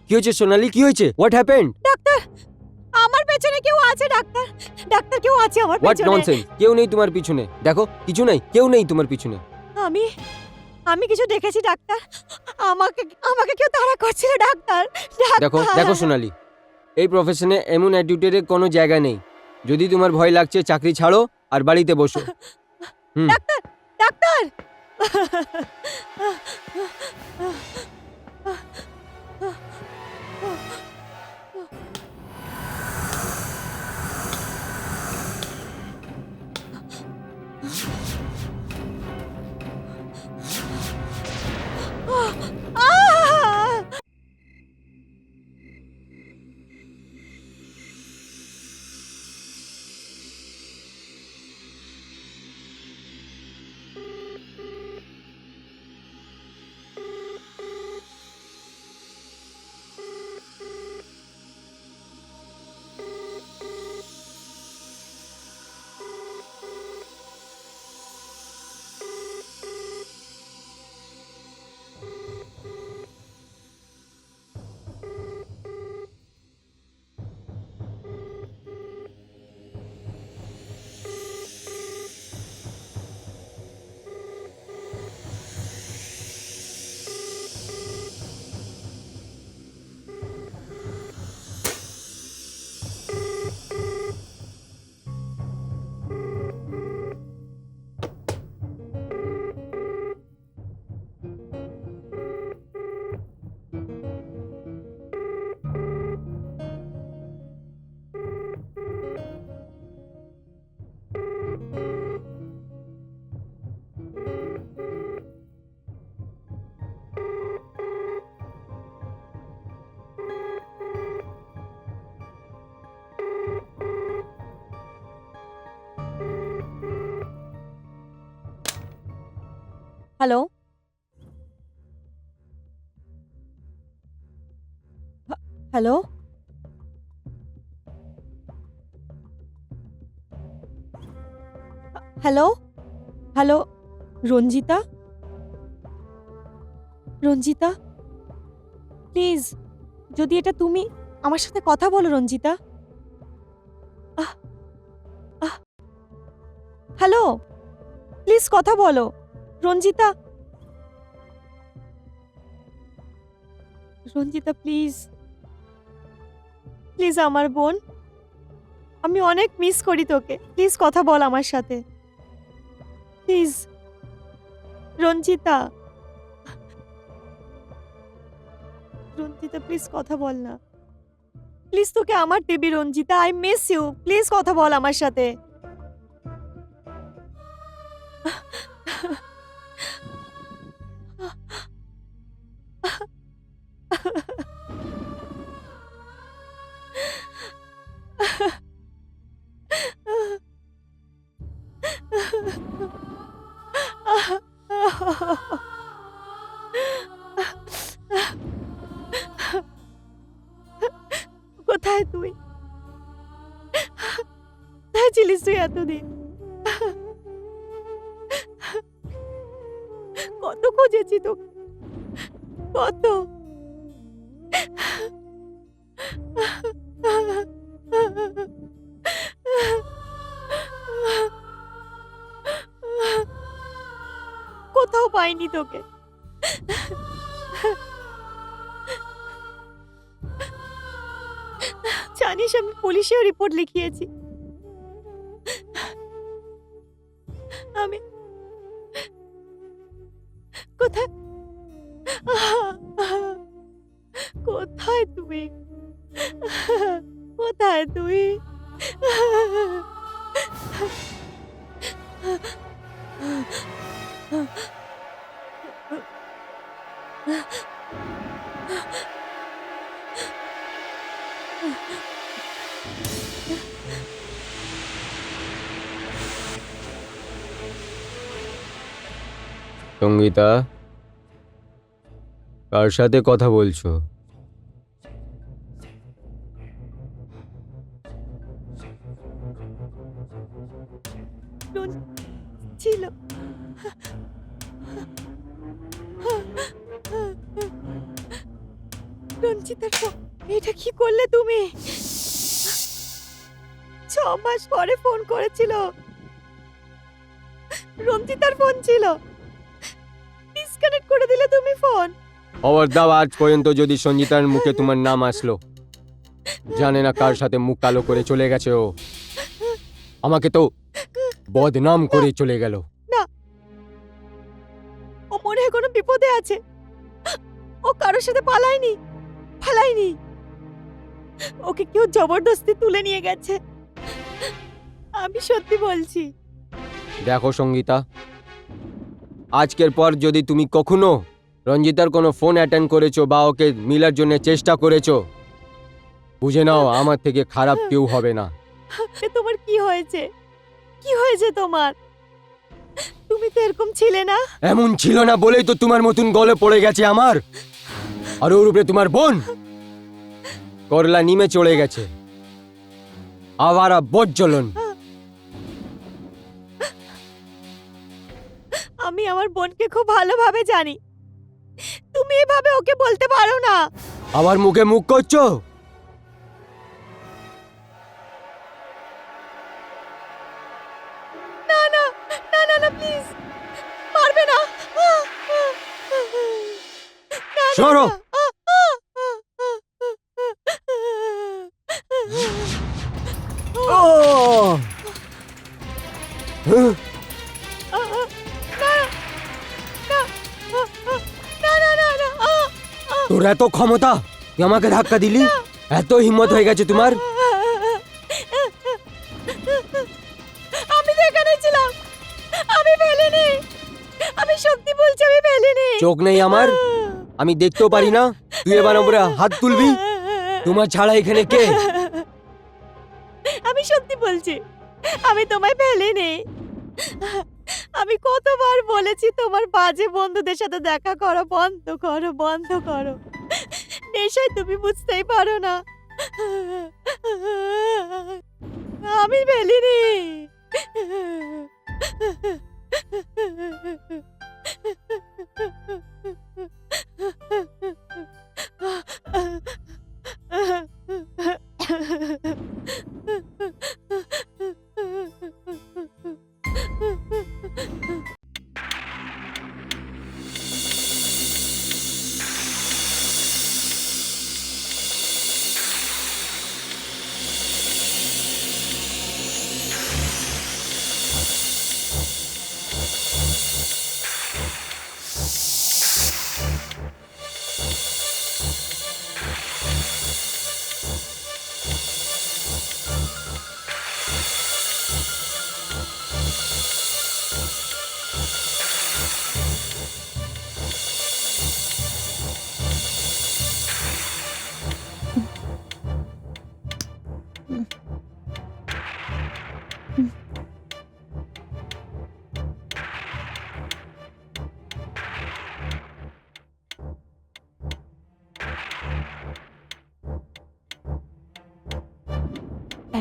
কি হয়েছে সোনালি, কি হয়েছে? What happened? ডাক্তার, আমার পেছনে কেউ আছে ডাক্তার। ডাক্তার, কেউ আছে আমার হোয়াট পেছনে। ননসেন্স, কেউ নেই তোমার পিছনে। দেখো কিছু নেই, কেউ নেই তোমার পিছনে। আমি আমি কিছু দেখেছি ডাক্তার। আমাকে আমাকে কেউ তাড়া করছিল ডাক্তার। দেখো দেখো সোনালি, এই প্রফেশনে এমন অ্যাটিটিউডের কোনো জায়গা নেই। যদি তোমার ভয় লাগছে চাকরি ছাড়ো আর বাড়িতে বসো। Doctor, doctor. Hello, hello, hello, hello. Ranjita, Ranjita, please, যদি এটা তুমি, আমার সাথে কথা বলো রঞ্জিতা। আহ, আহ, হ্যালো, প্লিজ কথা বলো রঞ্জিতা। রঞ্জিতা প্লিজ, প্লিজ আমার বোন, আমি অনেক মিস করি তোকে। প্লিজ কথা বল আমার সাথে, প্লিজ রঞ্জিতা। রঞ্জিতা প্লিজ কথা বল না, প্লিজ তোকে আমার দেবী Ranjita, I miss you, please কথা বল আমার সাথে। কোথায় তুই? কোথায় ছিলিস তুই এতদিন? কত খুঁজেছি তোকে, কত। কোথাও পাইনি তোকে। জানিস আমি পুলিশেও রিপোর্ট লিখিয়েছি। আমি কোথায়, কোথায় তুই, কোথায় তুই? সঙ্গীতা, কার সাথে কথা বলছো? ছিল রঞ্জিতার ফোন, এটা কি করলে তুমি? 6 মাস পরে ফোন করেছিল, রঞ্জিতার ফোন ছিল, ডিসকানেক্ট করে দিলে তুমি ফোন। খবর দাও, আজ পর্যন্ত যদি সঞ্জিতার মুখে তোমার নাম আসলো, জানে না কার সাথে মুখ কালো করে চলে গেছে ও। আমাকে তো বদনাম করে চলে গেল। না, ও মনে হয় কোনো বিপদে আছে। ও কারোর সাথে পালায়নি। ওকে কেউ জবরদস্তি তুলে নিয়ে গেছে, আমি সত্যি বলছি। দেখো সঙ্গীতা, আজকের পর যদি তুমি কখনো রঞ্জিতার কোনো ফোন অ্যাটেন্ড করেছো বা ওকে মিলার জন্য চেষ্টা করেছো, বুঝে নাও আমার থেকে খারাপ কেউ হবে না। তোমার কি হয়েছে তোমার? তুমি তো এরকম ছিলে না। এমন ছিল না বলেই তো তোমার মতন গলে পড়ে গেছে আমার। আর ওর উপরে তোমার বোন করলা নিমে চলে গেছে। আবারা বজ্জলন। আমি আমার বোনকে খুব ভালোভাবে জানি, তুমি এভাবে ওকে বলতে পারো না। আবার মুখে মুখ করছো? না না না না না, প্লিজ, পারবে না। সরো। তোর এত ক্ষমতা, তুই আমাকে ধাক্কা দিলি? এত হিম্মত হয়ে গেছে তোমার? আমি তো এখানে ছিলাম, আমি ফেলিনি, আমি সত্যি বলছি, আমি ফেলিনি। চোখ নেই আমার? আমি দেখতেও পারি না? তুই এবার ওপরে হাত তুলবি? তোমার ছাড়া এখানে কে? আমি সত্যি বলছি, আমি তোমায় ফেলিনি। আমি কতবার বলেছি তোমার বাজে বন্ধুদের সাথে দেখা করা বন্ধ করো। নেশায় তুমি বুঝতেই পারো না। আমি ফেলিনি।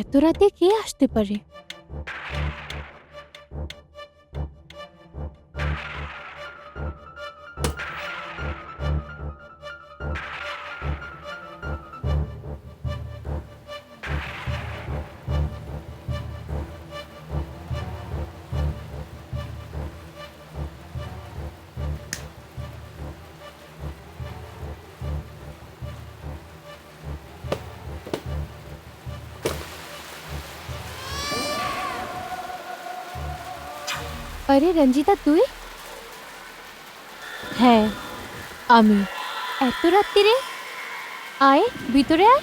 এত রাতে কে আসতে পারে? আরে রঞ্জিতা, তুই? হ্যাঁ আমি। এত রাত্রিরে? আয় ভিতরে আয়।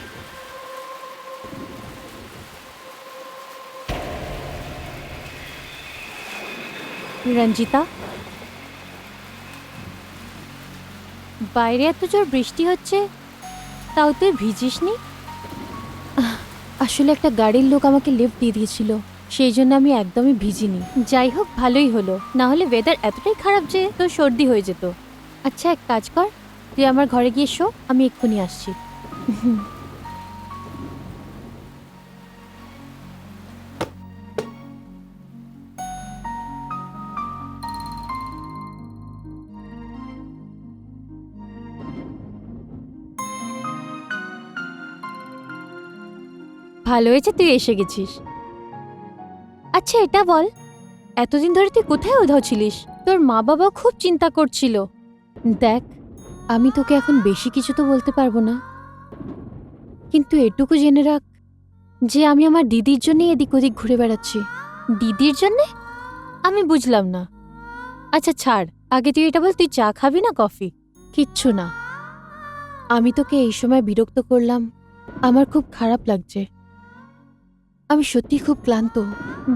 রঞ্জিতা, বাইরে এত জোর বৃষ্টি হচ্ছে, তাও তুই ভিজিসনি? আসলে একটা গাড়ির লোক আমাকে লিফট দিয়ে দিয়েছিল, সেই জন্য আমি একদমই ভিজিনি। যাই হোক, ভালোই হলো, না হলে ওয়েদার এতটাই খারাপ যে তোর সর্দি হয়ে যেত। আচ্ছা এক কাজ কর, তুই আমার ঘরে গিয়ে শো, আমি এক্ষুনি আসছি। ভালো হয়েছে তুই এসে গেছিস। আচ্ছা এটা বল, এতদিন ধরে তুই কোথায় উধাও ছিলিস? তোর মা বাবা খুব চিন্তা করছিল। দেখ, আমি তোকে এখন বেশি কিছু তো বলতে পারবো না, কিন্তু এটুকু জেনে রাখ যে আমি আমার দিদির জন্য এদিক ওদিক ঘুরে বেড়াচ্ছি। দিদির জন্যে? আমি বুঝলাম না। আচ্ছা ছাড়, আগে তুই এটা বল, তুই চা খাবি না কফি? কিচ্ছু না। আমি তোকে এই সময় বিরক্ত করলাম, আমার খুব খারাপ লাগছে। আমি সত্যি খুব ক্লান্ত।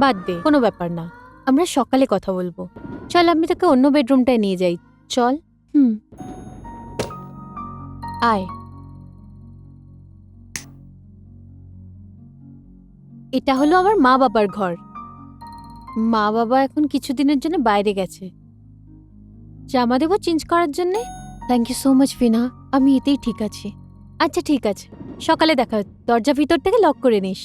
বাদ দে, কোনো ব্যাপার না, আমরা সকালে কথা বলবো। চল আমি তোকে অন্য বেডরুমটায় নিয়ে যাই, চল। আয়। এটা হলো আমার মা বাবার ঘর। মা বাবা এখন কিছুদিনের জন্য বাইরে গেছে জামা দেবো চেঞ্জ করার জন্যে। থ্যাংক ইউ সো মাচ ফিনা, আমি এতেই ঠিক আছি। আচ্ছা ঠিক আছে, সকালে দেখা হচ্ছে। দরজা ভিতর থেকে লক করে নিস।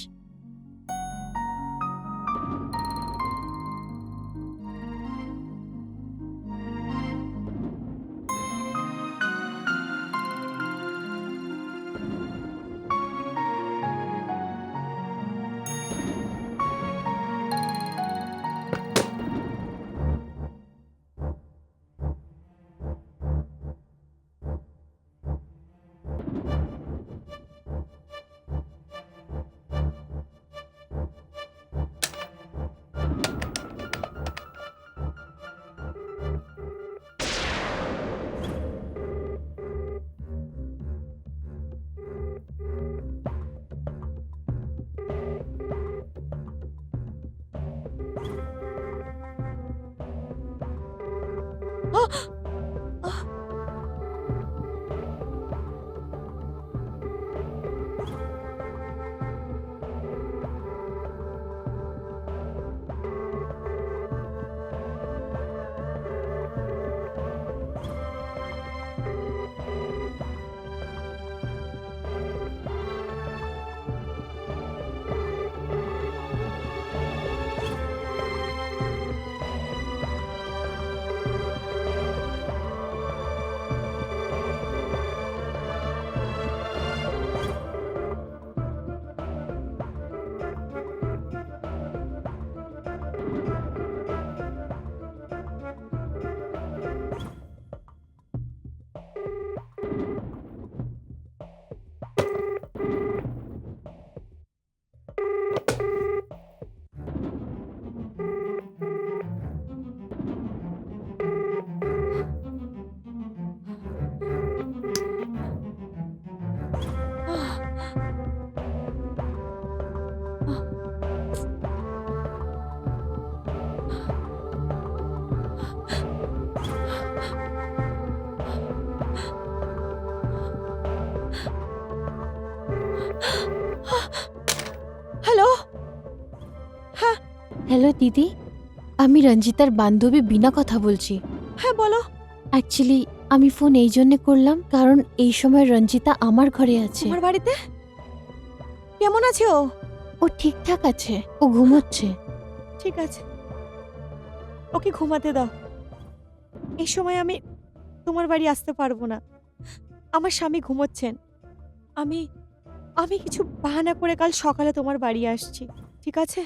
হ্যালো। হ্যালো দিদি, আমি রঞ্জিতার বান্ধবী বিনা কথা বলছি। হ্যাঁ বলো। অ্যাকচুয়ালি আমি ফোন এই জন্য করলাম কারণ এই সময় রঞ্জিতা আমার ঘরে আছে। তোমার বাড়িতে? কেমন আছে ও? ও ঠিকঠাক আছে, ও ঘুমোচ্ছে। ঠিক আছে, ওকে ঘুমাতে দাও। এই সময় আমি তোমার বাড়ি আসতে পারবো না, আমার স্বামী ঘুমোচ্ছেন। আমি আমি কিছু বাহানা করে কাল সকালে তোমার বাড়ি আসছি, ঠিক আছে?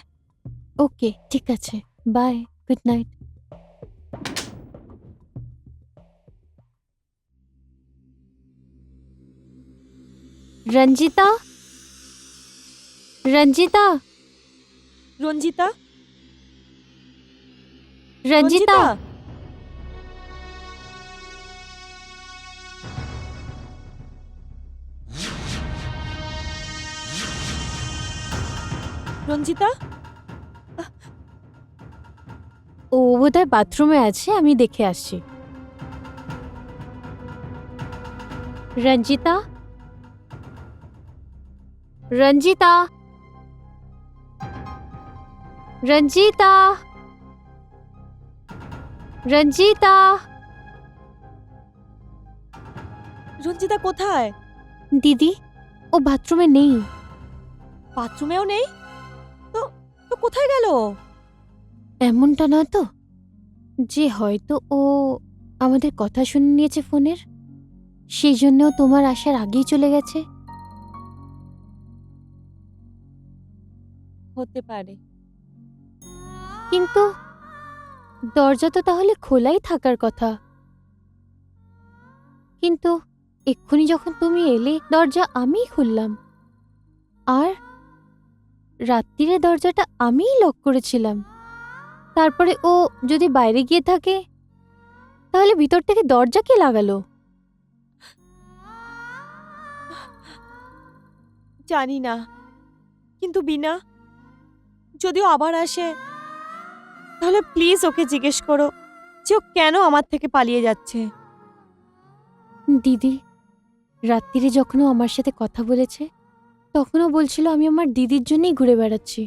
ওকে ঠিক আছে, bye, good night. Ranjita, Ranjita, Ranjita, Ranjita. Ranjita, ও বোধহয় বাথরুমে আছে, আমি দেখে আসছি। রঞ্জিতা, রঞ্জিতা, রঞ্জিতা, রঞ্জিতা। রঞ্জিতা কোথায়? দিদি, ও বাথরুমে নেই। বাথরুমেও নেই? তো তো কোথায় গেল? এমনটা না তো যে হয়তো ও আমাদের কথা শুনে নিয়েছে ফোনের, সেই জন্য তোমার আসার আগেই চলে গেছে। হতে পারে। কিন্তু দরজা তো তাহলে খোলাই থাকার কথা। কিন্তু এক্ষুনি যখন তুমি এলে দরজা আমিই খুললাম, আর রাত্রিরে দরজাটা আমিই লক করেছিলাম। তারপরে ও যদি বাইরে গিয়ে থাকে তাহলে ভিতর থেকে দরজা কে লাগালো? জানি না, কিন্তু বিনা যদিও আবার আসে তাহলে প্লিজ ওকে জিজ্ঞেস করো যে ও কেন আমার থেকে পালিয়ে যাচ্ছে। দিদি রাত্রিরে যখনও আমার সাথে কথা বলেছে তখনও বলছিল আমি আমার দিদির জন্যই ঘুরে বেড়াচ্ছি।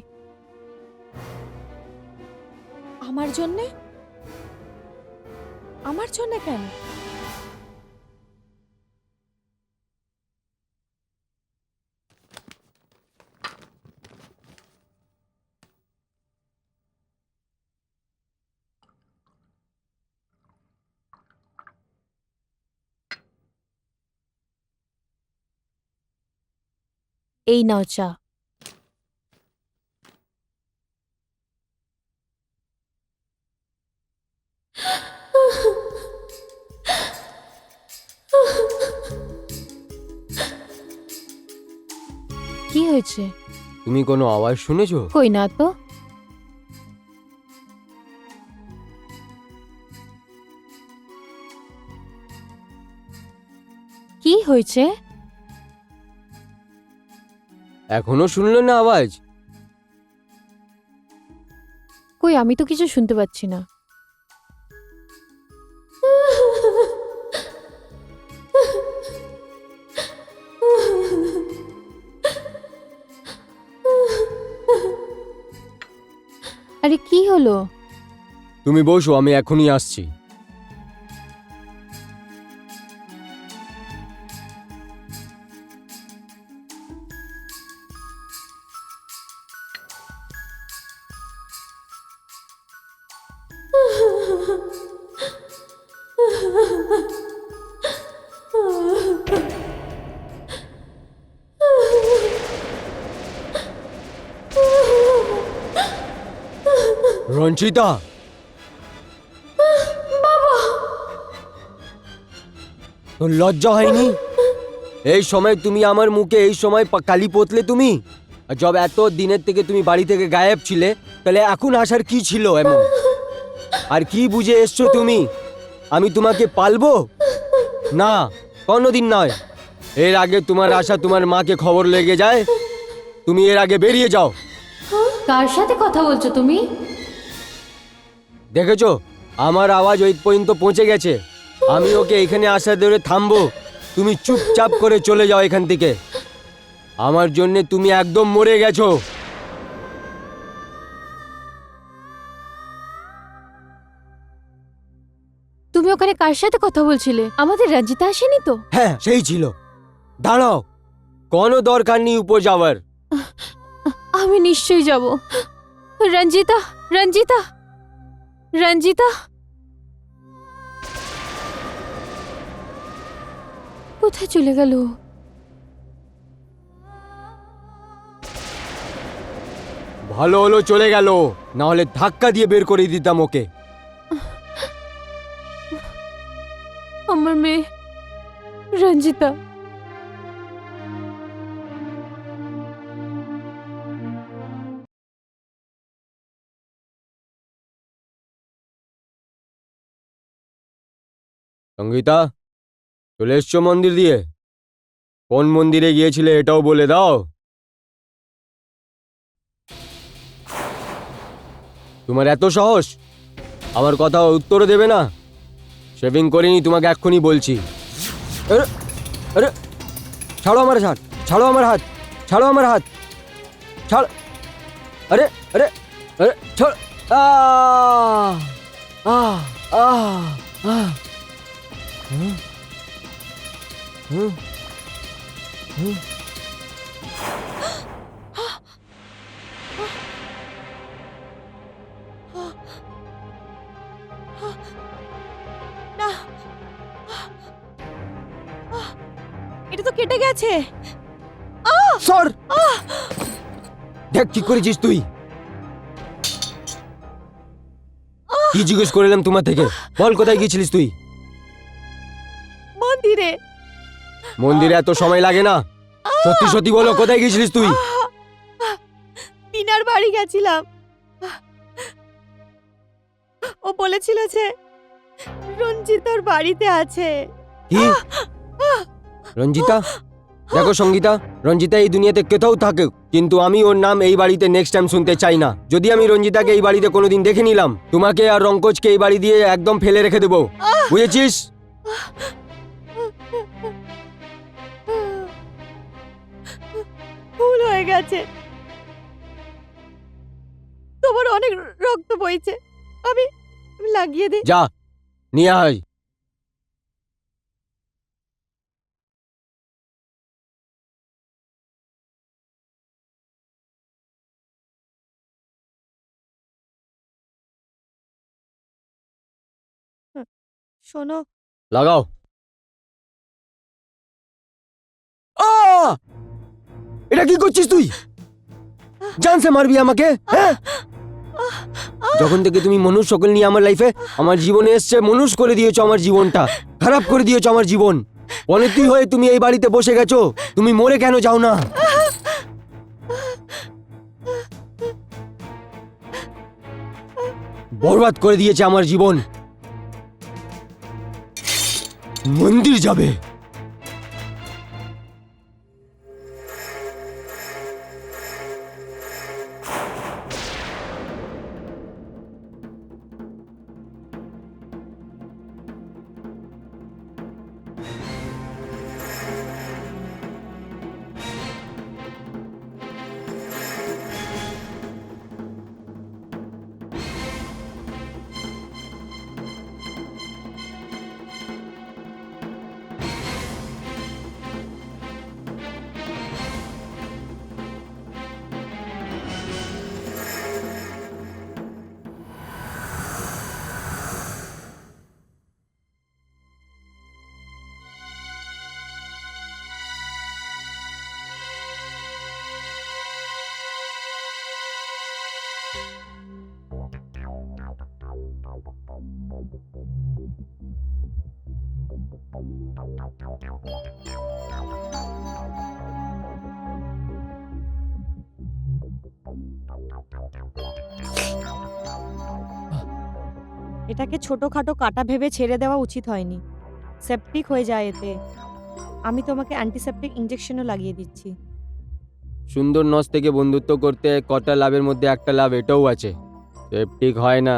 আমার জন্যে? আমার জন্যে কেন? এই নাও চা। কি হয়েছে? তুমি কোনো আওয়াজ শুনেছো? কই না তো। কি হয়েছে? এখনো শুনলে না আওয়াজ? কই আমি তো কিছু শুনতে পাচ্ছি না। আরে কি হলো? তুমি বসো, আমি এখনই আসছি। রঞ্জিতা, তোর লজ্জা হয়নি? এই সময় তুমি আমার মুখে এই সময় কালি পোতলে তুমি? আর জব এত দিনের থেকে তুমি বাড়ি থেকে গায়েব ছিলে, তাহলে এখন আসার কি ছিল এমন? আর কি বুঝে এসছো তুমি? আমি তোমাকে পালবো না, কোনোদিন নয়। এর আগে তোমার আশা তোমার মাকে খবর লেগে যায়, তুমি এর আগে বেরিয়ে যাও। কার সাথে কথা বলছো তুমি? দেখেছো আমার আওয়াজ ওই পর্যন্ত পৌঁছে গেছে। আমি ওকে এখানে আসা ধরে থামবো, তুমি চুপচাপ করে চলে যাও এখান থেকে। আমার জন্য তুমি একদম মরে গেছো। তুমি ওখানে কার সাথে কথা বলছিলে? আমাদের রঞ্জিতা আসেনি তো? হ্যাঁ সেই ছিল। দাঁড়াও, কোনো দরকার নেই উপর যাওয়ার। আমি নিশ্চয়ই যাব। রঞ্জিতা, রঞ্জিতা, রঞ্জিতা কোথায় চলে গেল? ভালো হলো চলে গেল, না হলে ধাক্কা দিয়ে বের করে দিতাম ওকে। আমার মেয়ে রঞ্জিতা। সঙ্গীতা, চলে এসছো মন্দির দিয়ে? কোন মন্দিরে গিয়েছিলে এটাও বলে দাও। তোমার এত সাহস, আমার কথা উত্তরও দেবে না? শেভিং করিনি তোমাকে এক্ষুনি বলছি। আরে আরে, ছাড়ো আমার হাত, ছাড়ো আমার হাত, ছাড়ো আমার হাত, ছাড়। আরে আরে আরে, ছাড়। আহ আহ আহ আহ। হুম হুম হুম। না, এটা তো কেটে গেছে। সর, দেখ কি করেছিস তুই। কি জিজ্ঞেস করলাম তোমার থেকে, বল কোথায় গিয়েছিলিস তুই? মন্দিরে। মন্দিরে এত সময় লাগে না, সত্যি সত্যি বলো কোথায় গিয়েছিলিস তুই? পিনার বাড়ি গেছিলাম। ও বলেছিল যে রঞ্জিত ওর বাড়িতে আছে। কি? রঞ্জিতা? দেখো সঙ্গীতা, রঞ্জিতা এই দুনিয়াতে কোথাও থাকে, কিন্তু আমি ওর নাম এই বাড়িতে নেক্সট টাইম শুনতে চাই না। যদি আমি রঞ্জিতাকে এই বাড়িতে কোনোদিন দেখে নিলাম, তোমাকে আর রঙ্কজকে এই বাড়ি দিয়ে একদম ফেলে রেখে দেবো, বুঝেছিস? ভুল হয়ে গেছে, তোমার অনেক রক্ত বইছে, আমি লাগিয়ে দিই। যা নিয়ে আয়। শোনো, লাগাও। আহ! এটা কি করছিস তুই? জানসে মারবি আমাকে, হ্যাঁ? যখন থেকে তুমি মনুষ্য সকল নিয়ে আমার লাইফে, আমার জীবনে এসছে, মনুষ্য করে দিয়েছো আমার জীবনটা, খারাপ করে দিয়েছো আমার জীবন। অনেকটি হয়ে তুমি এই বাড়িতে বসে গেছো, তুমি মরে কেন যাও না? বরবাদ করে দিয়েছে আমার জীবন। মন্দির যাবে। এটাকে ছোটখাটো কাটা ভেবে ছেড়ে দেওয়া উচিত হয়নি, সেপটিক হয়ে যায় এতে। আমি তোমাকে অ্যান্টিসেপটিক ইনজেকশনও লাগিয়ে দিচ্ছি। সুন্দর নস থেকে বন্ধুত্ব করতে কটা লাভের মধ্যে একটা লাভ এটাও আছে, সেপটিক হয় না।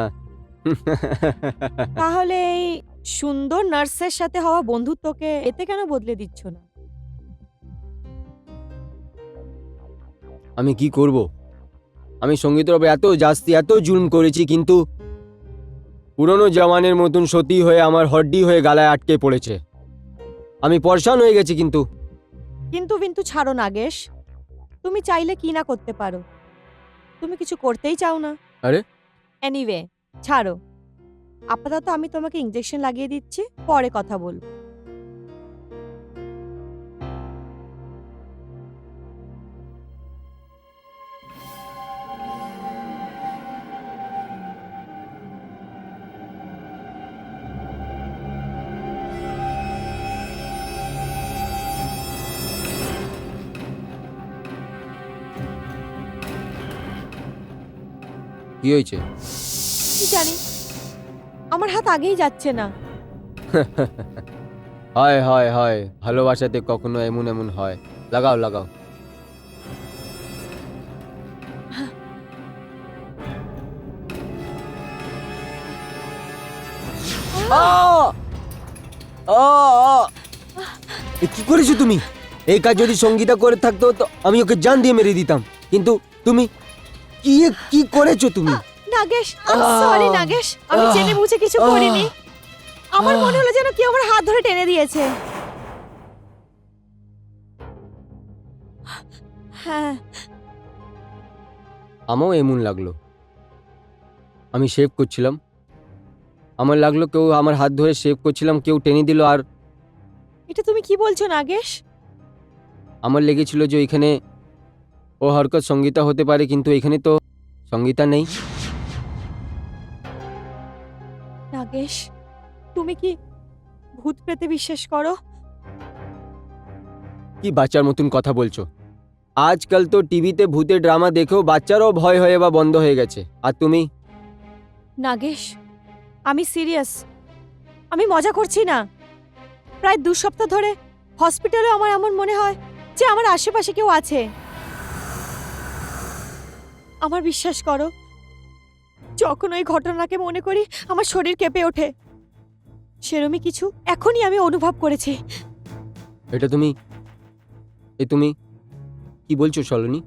তাহলে এই সুন্দর নার্সের সাথে হওয়া বন্ধুত্বকে এতে কেন বদলে দিচ্ছ না? আমি কি করব? আমি সঙ্গীতের উপর এত জুলুম করেছি, কিন্তু পুরনো জওয়ানের মতন সতী হয়ে আমার হড্ডি হয়ে গালায় আটকে পড়েছে। আমি পরেশান হয়ে গেছি। কিন্তু কিন্তু ছাড়ো নাগেশ, তুমি চাইলে কি না করতে পারো। তুমি কিছু করতেই চাও না। আরে এনিওয়ে, ছাড়ো। আপাতত আমি তোমাকে ইনজেকশন লাগিয়ে দিচ্ছি, পরে কথা বলবো। কি হয়েছে? কি জানি, আমার হাত আগেই যাচ্ছে না। হয় হয় হয়, ভালোবাসাতে কখনো এমন এমন হয়। লাগাও লাগাও। কি করেছো তুমি? এই কাজ যদি সঙ্গীতা করে থাকতো তো আমি ওকে জান দিয়ে মেরে দিতাম, কিন্তু তুমি কি করেছো তুমি? নাগেশ, সরি নাগেশ, আমি জেনে বুঝে কিছু করিনি। আমার মনে হলো যেন কেউ আমার হাত ধরে টেনে দিয়েছে। হ্যাঁ, আমারও এমন লাগলো। আমি শেভ করছিলাম, আমার লাগলো কেউ আমার হাত ধরে শেভ করছিলাম, কেউ টেনে দিল, আর এটা তুমি কি বলছো নাগেশ? আমার লেগেছিল যে ওইখানে ও হরকত সঙ্গীতা হতে পারে, কিন্তু এখানে তো সঙ্গীতা নেই। নাগেশ, তুমি কি ভূত প্রেতে বিশ্বাস করো? কি বাচ্চার মতন কথা বলছো? আজকাল তো টিভিতে ভূতের ড্রামা দেখেও বাচ্চারাও ভয় হয়ে বা বন্ধ হয়ে গেছে, আর তুমি? নাগেশ, আমি সিরিয়াস, আমি মজা করছি না। প্রায় 2 সপ্তাহ ধরে হসপিটালে আমার এমন মনে হয় যে আমার আশেপাশে কেউ আছে। আমার বিশ্বাস করো, যখন ওই ঘটনাকে মনে করি আমার শরীর কেঁপে ওঠে। সেরমই কিছু এখনই আমি অনুভব করেছি। তুমি কি বলছো সলোনি?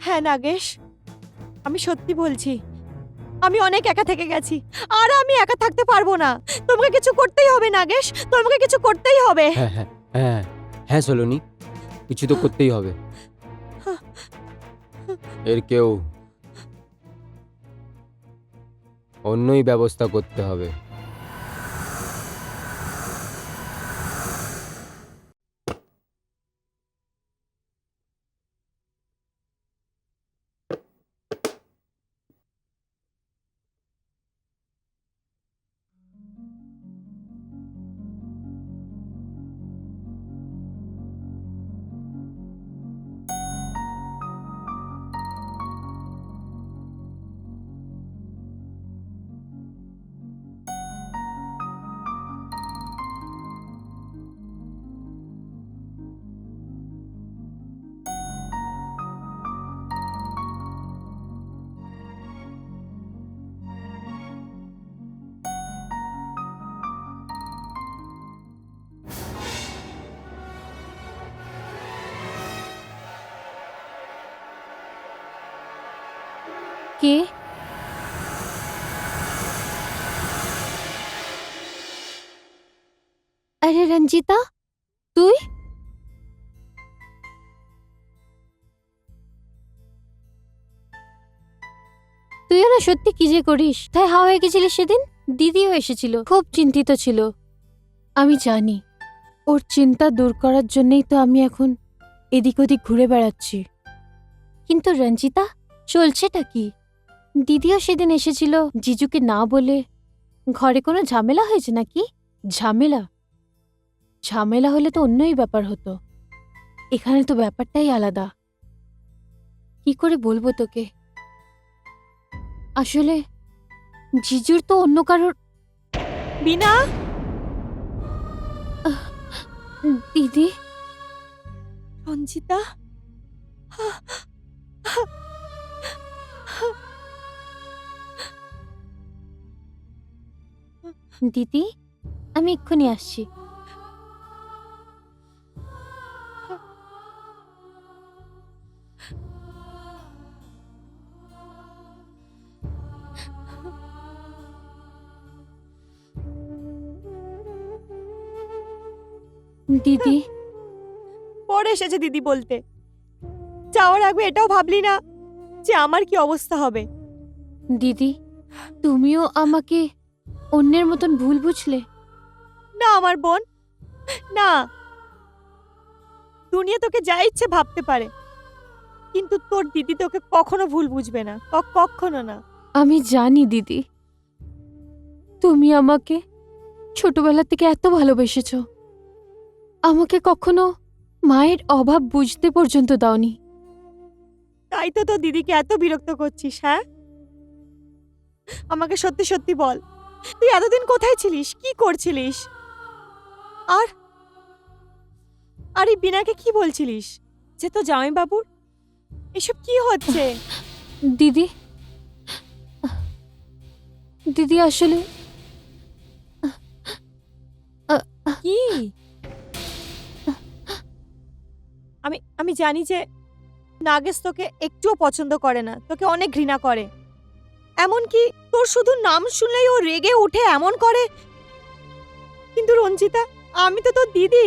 হ্যাঁ নাগেশ, আমি সত্যি বলছি। আমি অনেক একা থেকে গেছি, আর আমি একা থাকতে পারবো না। তোমাকে কিছু করতেই হবে নাগেশ, তোমাকে কিছু করতেই হবে। হ্যাঁ হ্যাঁ হ্যাঁ হ্যাঁ সলোনি, কিছু তো করতেই হবে। এর কেউ অন্যই ব্যবস্থা করতে হবে। কে? আরে রঞ্জিতা, তুই? তুইও না সত্যি কি যে করিস। তাই হাওয়া হয়ে গেছিলিস সেদিন। দিদিও এসেছিল, খুব চিন্তিত ছিল। আমি জানি, ওর চিন্তা দূর করার জন্যই তো আমি এখন এদিক ওদিক ঘুরে বেড়াচ্ছি। কিন্তু রঞ্জিতা, চলছেটা কি? দিদিও সেদিন এসেছিল জিজুকে না বলে। ঘরে কোনো ঝামেলা হয়েছে নাকি? ঝামেলা? ঝামেলা হলে তো অন্যই ব্যাপার হতো। এখানে তো ব্যাপারটাই আলাদা। কি করে বলবো তোকে? আসলে জিজুর তো অন্য কারোর। বিনা, দিদি, রঞ্জিতা, দিদি, আমি এক্ষুনি আসছি। দিদি, পরে এসেছে দিদি বলতে। যাওয়ার আগে এটাও ভাবলি না যে আমার কি অবস্থা হবে? দিদি, তুমিও আমাকে অন্যের মতন ভুল বুঝলে? না আমার বোন, না। দুনিয়া তোকে যা ইচ্ছে ভাবতে পারে, কিন্তু তোর দিদি তোকে কখনো ভুল বুঝবে না, কখনো না। আমি জানি দিদি, তুমি আমাকে ছোটবেলা থেকে এত ভালোবেসেছ। আমাকে কখনো মায়ের অভাব বুঝতে পর্যন্ত দাওনি। তাই তো তোর দিদিকে এত বিরক্ত করছিস, হ্যাঁ? আমাকে সত্যি সত্যি বল, তুই এতদিন কোথায় ছিলিস, কি করছিলিস? আর আর এই বিনাকে কি বলছিলিস যে তো জামাইবাবুর এসব কি হচ্ছে? দিদি, দিদি আসলে কি? আমি আমি জানি যে নাগেশ তোকে একটুও পছন্দ করে না, তোকে অনেক ঘৃণা করে। এমনকি তোর শুধু নাম শুনলেই ও রেগে উঠে এমন করে। কিন্তু রঞ্জিতা, আমি তো তোর দিদি।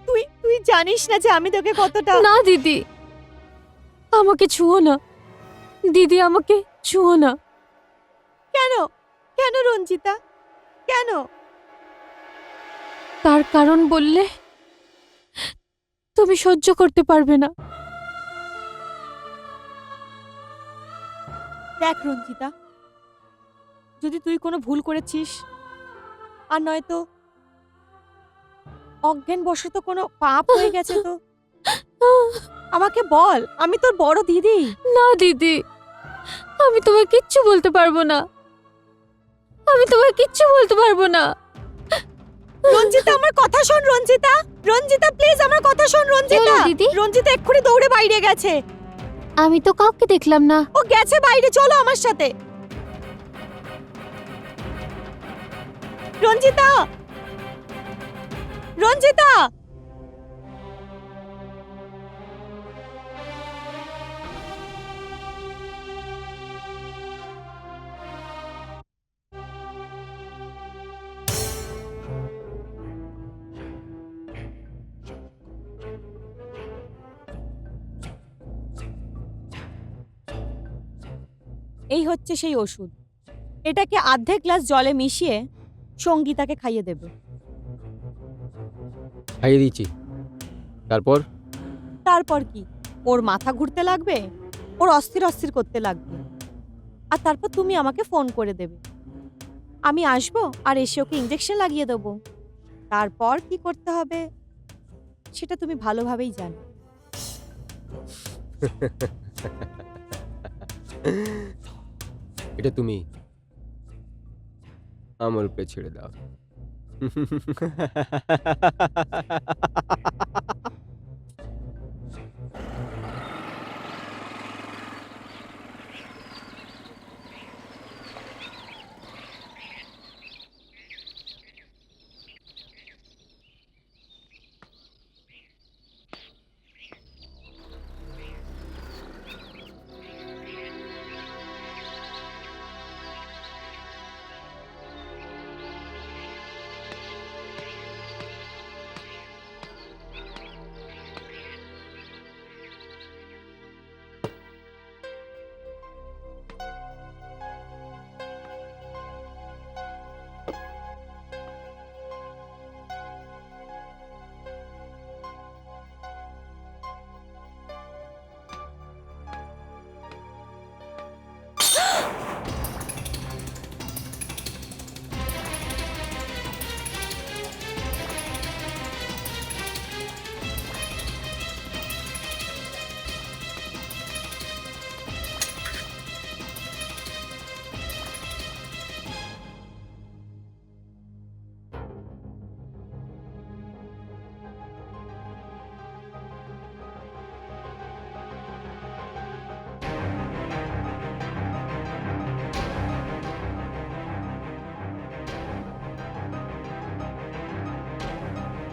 তুই তুই জানিস না যে আমি তোকে কতটা। না দিদি, আমাকে ছুঁয়ো না। দিদি, আমাকে ছুঁয়ো না। কেন? কেন রঞ্জিতা, কেন? তার কারণ বললে তো তুমি সহ্য করতে পারবে না। দেখ রঞ্জিতা, যদি তুই কোনো ভুল করেছিস আর নয়তো অজ্ঞানবশত কোনো পাপ হয়ে গেছে তো আমাকে বল, আমি তোর বড় দিদি। না দিদি, আমি তোমায় কিচ্ছু বলতে পারবো না, আমি তোমায় কিচ্ছু বলতে পারবো না। রঞ্জিতা আমার কথা শোন রঞ্জিতা, রঞ্জিতা প্লিজ আমার কথা শোন রঞ্জিতা। হলো দিদি? রঞ্জিতা এক্ষুনি দৌড়ে বাইরে গেছে। আমি তো কাউকে দেখলাম না। ও গেছে বাইরে, চলো আমার সাথে। রঞ্জিতা, রঞ্জিতা, এই হচ্ছে সেই ওষুধ। এটাকে আধা গ্লাস জলে মিশিয়ে সঙ্গীতাকে খাইয়ে দেবে। খাইয়ে দিচ্ছি। তারপর? তারপর কি, ওর মাথা ঘুরতে লাগবে, ওর অস্থির অস্থির করতে লাগবে, আর তারপর তুমি আমাকে ফোন করে দেবে। আমি আসবো আর এসে ওকে ইঞ্জেকশন লাগিয়ে দেবো। তারপর কি করতে হবে সেটা তুমি ভালোভাবেই জানো। এটা তুমি আমার উপরে ছেড়ে দাও।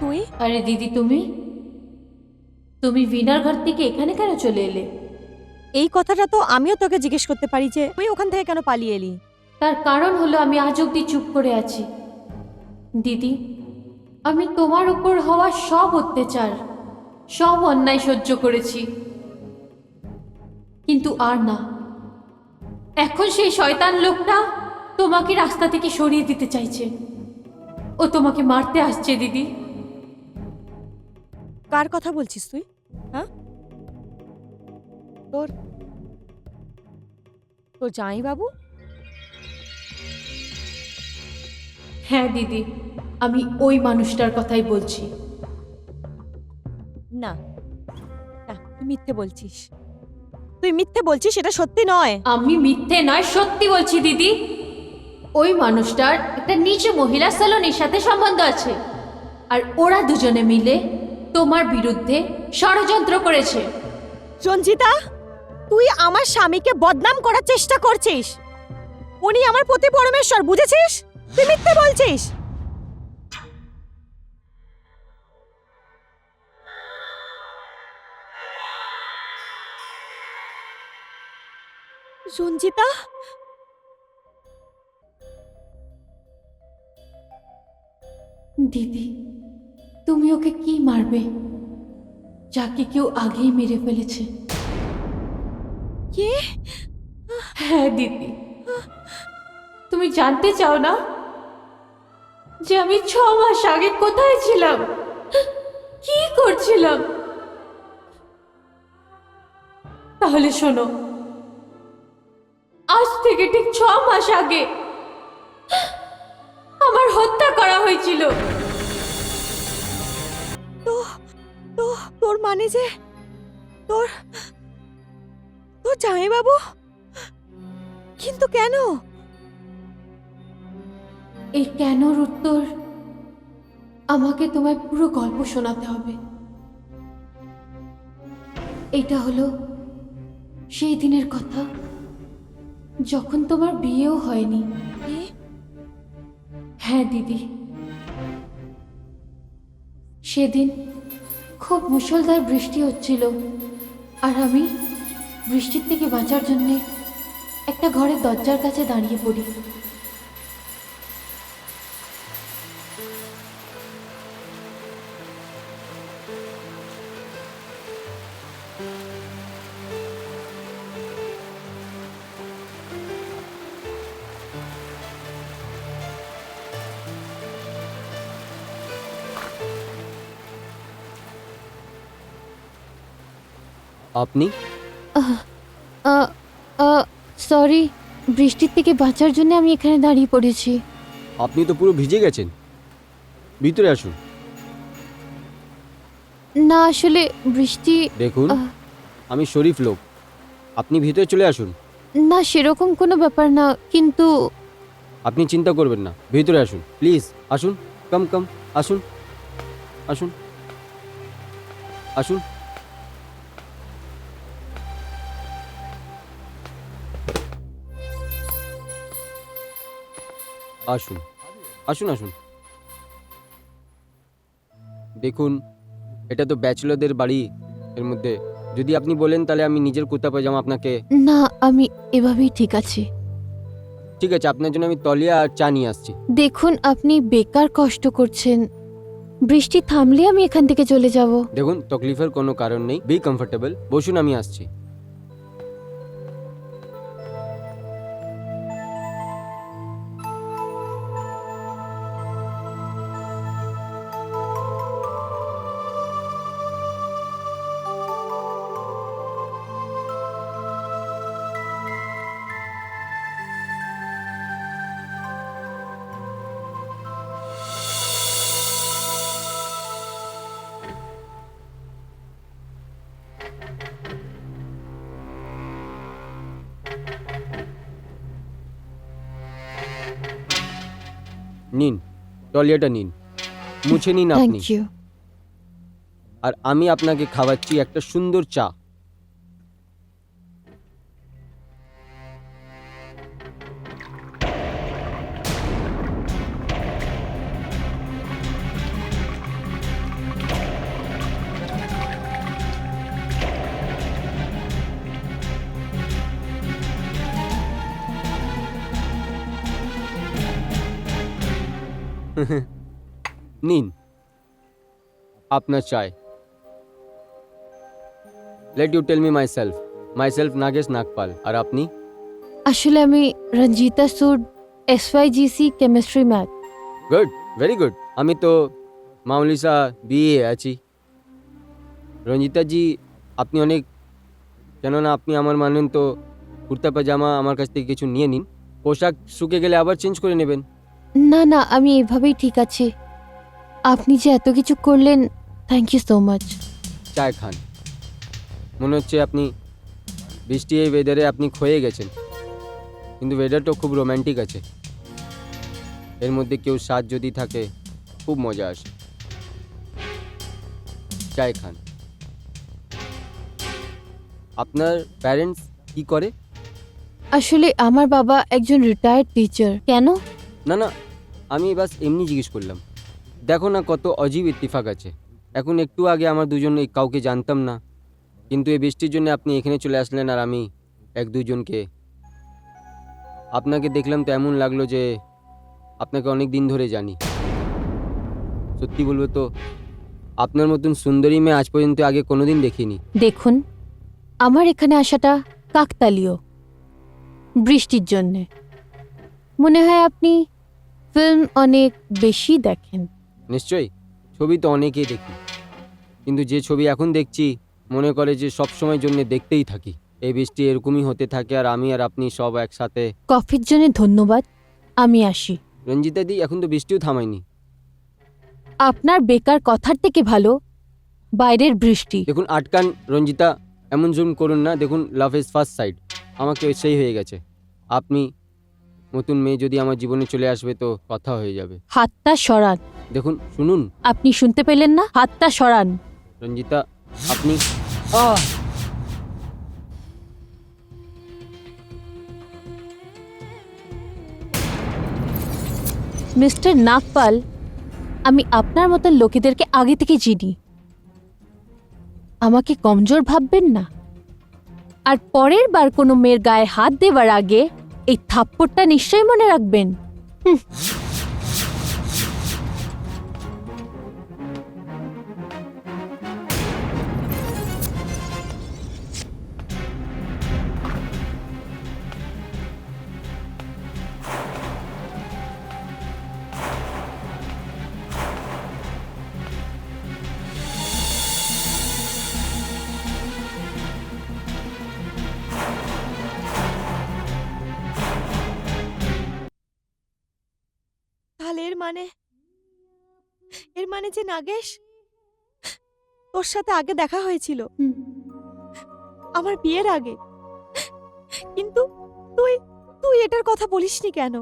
তুই আরে দিদি, তুমি তুমি ভিনার ঘর থেকে এখানে কেন চলে এলে? এই কথাটা তো আমিও তোকে জিজ্ঞেস করতে পারি যে তুই ওখান থেকে কেন পালিয়ে এলি। তার কারণ হলো আমি আজ অব্দি চুপ করে আছি। দিদি, আমি তোমার উপর হওয়া সব অত্যাচার, সব অন্যায় সহ্য করেছি, কিন্তু আর না। এখন সেই শয়তান লোকটা তোমাকে রাস্তা থেকে সরিয়ে দিতে চাইছে। ও তোমাকে মারতে আসছে দিদি। কার কথা বলছিস তুই? হ্যাঁ, তোর তোর জামাই বাবু? হ্যাঁ দিদি, আমি ওই মানুষটার কথাই বলছি। না না, তুই মিথ্যে বলছিস, তুই মিথ্যে বলছিস, এটা সত্যি নয়। আমি মিথ্যে নয়, সত্যি বলছি দিদি। ওই মানুষটার একটা নিচু মহিলা সেলুনের সাথে সম্বন্ধ আছে, আর ওরা দুজনে মিলে তোমার বিরুদ্ধে ষড়যন্ত্র করেছে। রঞ্জিতা, তুই আমার স্বামীকে বদনাম করার চেষ্টা করছিস। উনি আমার পতি পরমেশ্বর, বুঝেছিস? তুই মিথ্যে বলছিস। রঞ্জিতা, দিদি, তুমি ওকে কি মারবে যাকে কেউ আগেই মেরে ফেলেছে? কে? হ্যাঁ দিদি, তুমি জানতে চাও না যে আমি 6 মাস আগে কোথায় ছিলাম, কি করছিলাম? তাহলে শোনো, আজ থেকে ঠিক 6 মাস আগে আমার হত্যা করা হয়েছিল। তো তো তোর মানে যে তোর তোর জামাইবাবু? কিন্তু কেন? এই কেনর উত্তর আমাকে তোমায় পুরো গল্প শোনাতে হবে। এটা হলো সেই দিনের কথা যখন তোমার বিয়েও হয়নি। কি? হ্যাঁ দিদি, সেদিন খুব মুষলধার বৃষ্টি হচ্ছিল, আর আমি বৃষ্টির থেকে বাঁচার জন্যে একটা ঘরের দরজার কাছে দাঁড়িয়ে পড়ি। আপনি? সরি, বৃষ্টির থেকে বাঁচার জন্য আমি এখানে দাঁড়িয়ে পড়েছি। আপনি তো পুরো ভিজে গেছেন, ভিতরে আসুন। না আসলে বৃষ্টি, দেখুন, আহ, আমি শরীফ লোক, আপনি ভিতরে চলে আসুন। না সেরকম কোনো ব্যাপার না, কিন্তু আপনি চিন্তা করবেন না, ভিতরে আসুন প্লিজ। আসুন, কম কম, আসুন আসুন আসুন। আসুন আসুন আসুন। দেখুন, এটা তো ব্যাচেলরদের বাড়ি, এর মধ্যে যদি আপনি বলেন তাহলে আমি নিজের কুর্তা পায়জামা আপনাকে। না আমি এভাবেই ঠিক আছি। ঠিক আছে, আপনার জন্য আমি তলিয়া আর চা নিয়ে আসছি। দেখুন আপনি বেকার কষ্ট করছেন, বৃষ্টি থামলে আমি এখান থেকে চলে যাব। দেখুন, তকলিফের কোনো কারণ নেই, বি কমফোর্টেবল, বসুন, আমি আসছি। নিন, টলিয়াটা নিন, মুছে নিন আপনি। Thank you. আর আমি আপনাকে খাওয়াচ্ছি একটা সুন্দর চা। নিন আপনার চায়। Let you tell me myself Nagesh Nagpal. আর আপনি? আসলে আমি রঞ্জিতা সুড, SYGC chemistry math. Good, very good. আমি তো মামলিসা বিএ আছি। রঞ্জিতা জি, আপনি অনেক, কেননা আপনি আমার মানেন তো কুর্তা পাজামা আমার কাছ থেকে কিছু নিয়ে নিন, পোশাক শুকে গেলে আবার চেঞ্জ করে নেবেন। না না আমি এভাবেই ঠিক আছি। আপনি যে এত কিছু করলেন, থ্যাংক ইউ সো মাচ। চায় খান। মনে হচ্ছে আপনি বৃষ্টি এই ওয়েদারে আপনি ক্ষয়ে গেছেন, কিন্তু ওয়েদারটা খুব রোম্যান্টিক আছে। এর মধ্যে কেউ সাথ যদি থাকে খুব মজা আসে। চায় খান। আপনার প্যারেন্টস কি করে? আসলে আমার বাবা একজন রিটায়ার্ড টিচার। কেন? না না, আমি বাস এমনি জিজ্ঞেস করলাম। দেখো না কত অজীব ইত্তেফাক আছে। এখন একটু আগে আমার দুজন কাউকে জানতাম না, কিন্তু এই বৃষ্টির জন্য আপনি এখানে চলে আসলেন, আর আমি এক দুজনকে আপনাকে দেখলাম তো এমন লাগলো যে আপনাকে অনেক দিন ধরে জানি। সত্যি বলবো তো, আপনার মতন সুন্দরী মেয়ে আজ পর্যন্ত আগে কোনোদিন দেখিনি। দেখুন, আমার এখানে আসাটা কাকতালীয়, বৃষ্টির জন্যে। মনে হয় আপনি ফিল্ম অনেক বেশি দেখেন। নিশ্চয়ই, ছবি তো অনেকেই দেখি, কিন্তু যে ছবি এখন দেখছি মনে করে যে সব সময় জন্য দেখতেই থাকি। এই বৃষ্টি এরকমই হতে থাকে আর আমি আর আপনি সব একসাথে। কফির জন্য ধন্যবাদ, আমি আসি। রঞ্জিতা দি, এখন তো বৃষ্টিও থামায়নি। আপনার বেকার কথার থেকে ভালো বাইরের বৃষ্টি। দেখুন আটকান রঞ্জিতা, এমন জুম করুন না। দেখুন লাভ ইজ ফার্স্ট সাইড, আমাকে সেই হয়ে গেছে। আপনি নতুন মেয়ে যদি আমার জীবনে চলে আসবে তো কথা হয়ে যাবে। হাতটা সরান। দেখুন শুনুন আপনি শুনতে পেলেন না? হাতটা সরান। রঞ্জিতা, আপনি মিস্টার নাগপাল, আমি আপনার মতো লোকেদেরকে আগে থেকে চিনি। আমাকে কমজোর ভাববেন না। আর পরের বার কোনো মেয়ের গায়ে হাত দেওয়ার আগে এই থাপ্পড়টা নিশ্চয়ই মনে রাখবেন। তাহলে এর মানে যে নাগেশ তোর সাথে আগে দেখা হয়েছিল আমার বিয়ের আগে, কিন্তু তুই তুই এটার কথা বলিসনি কেন?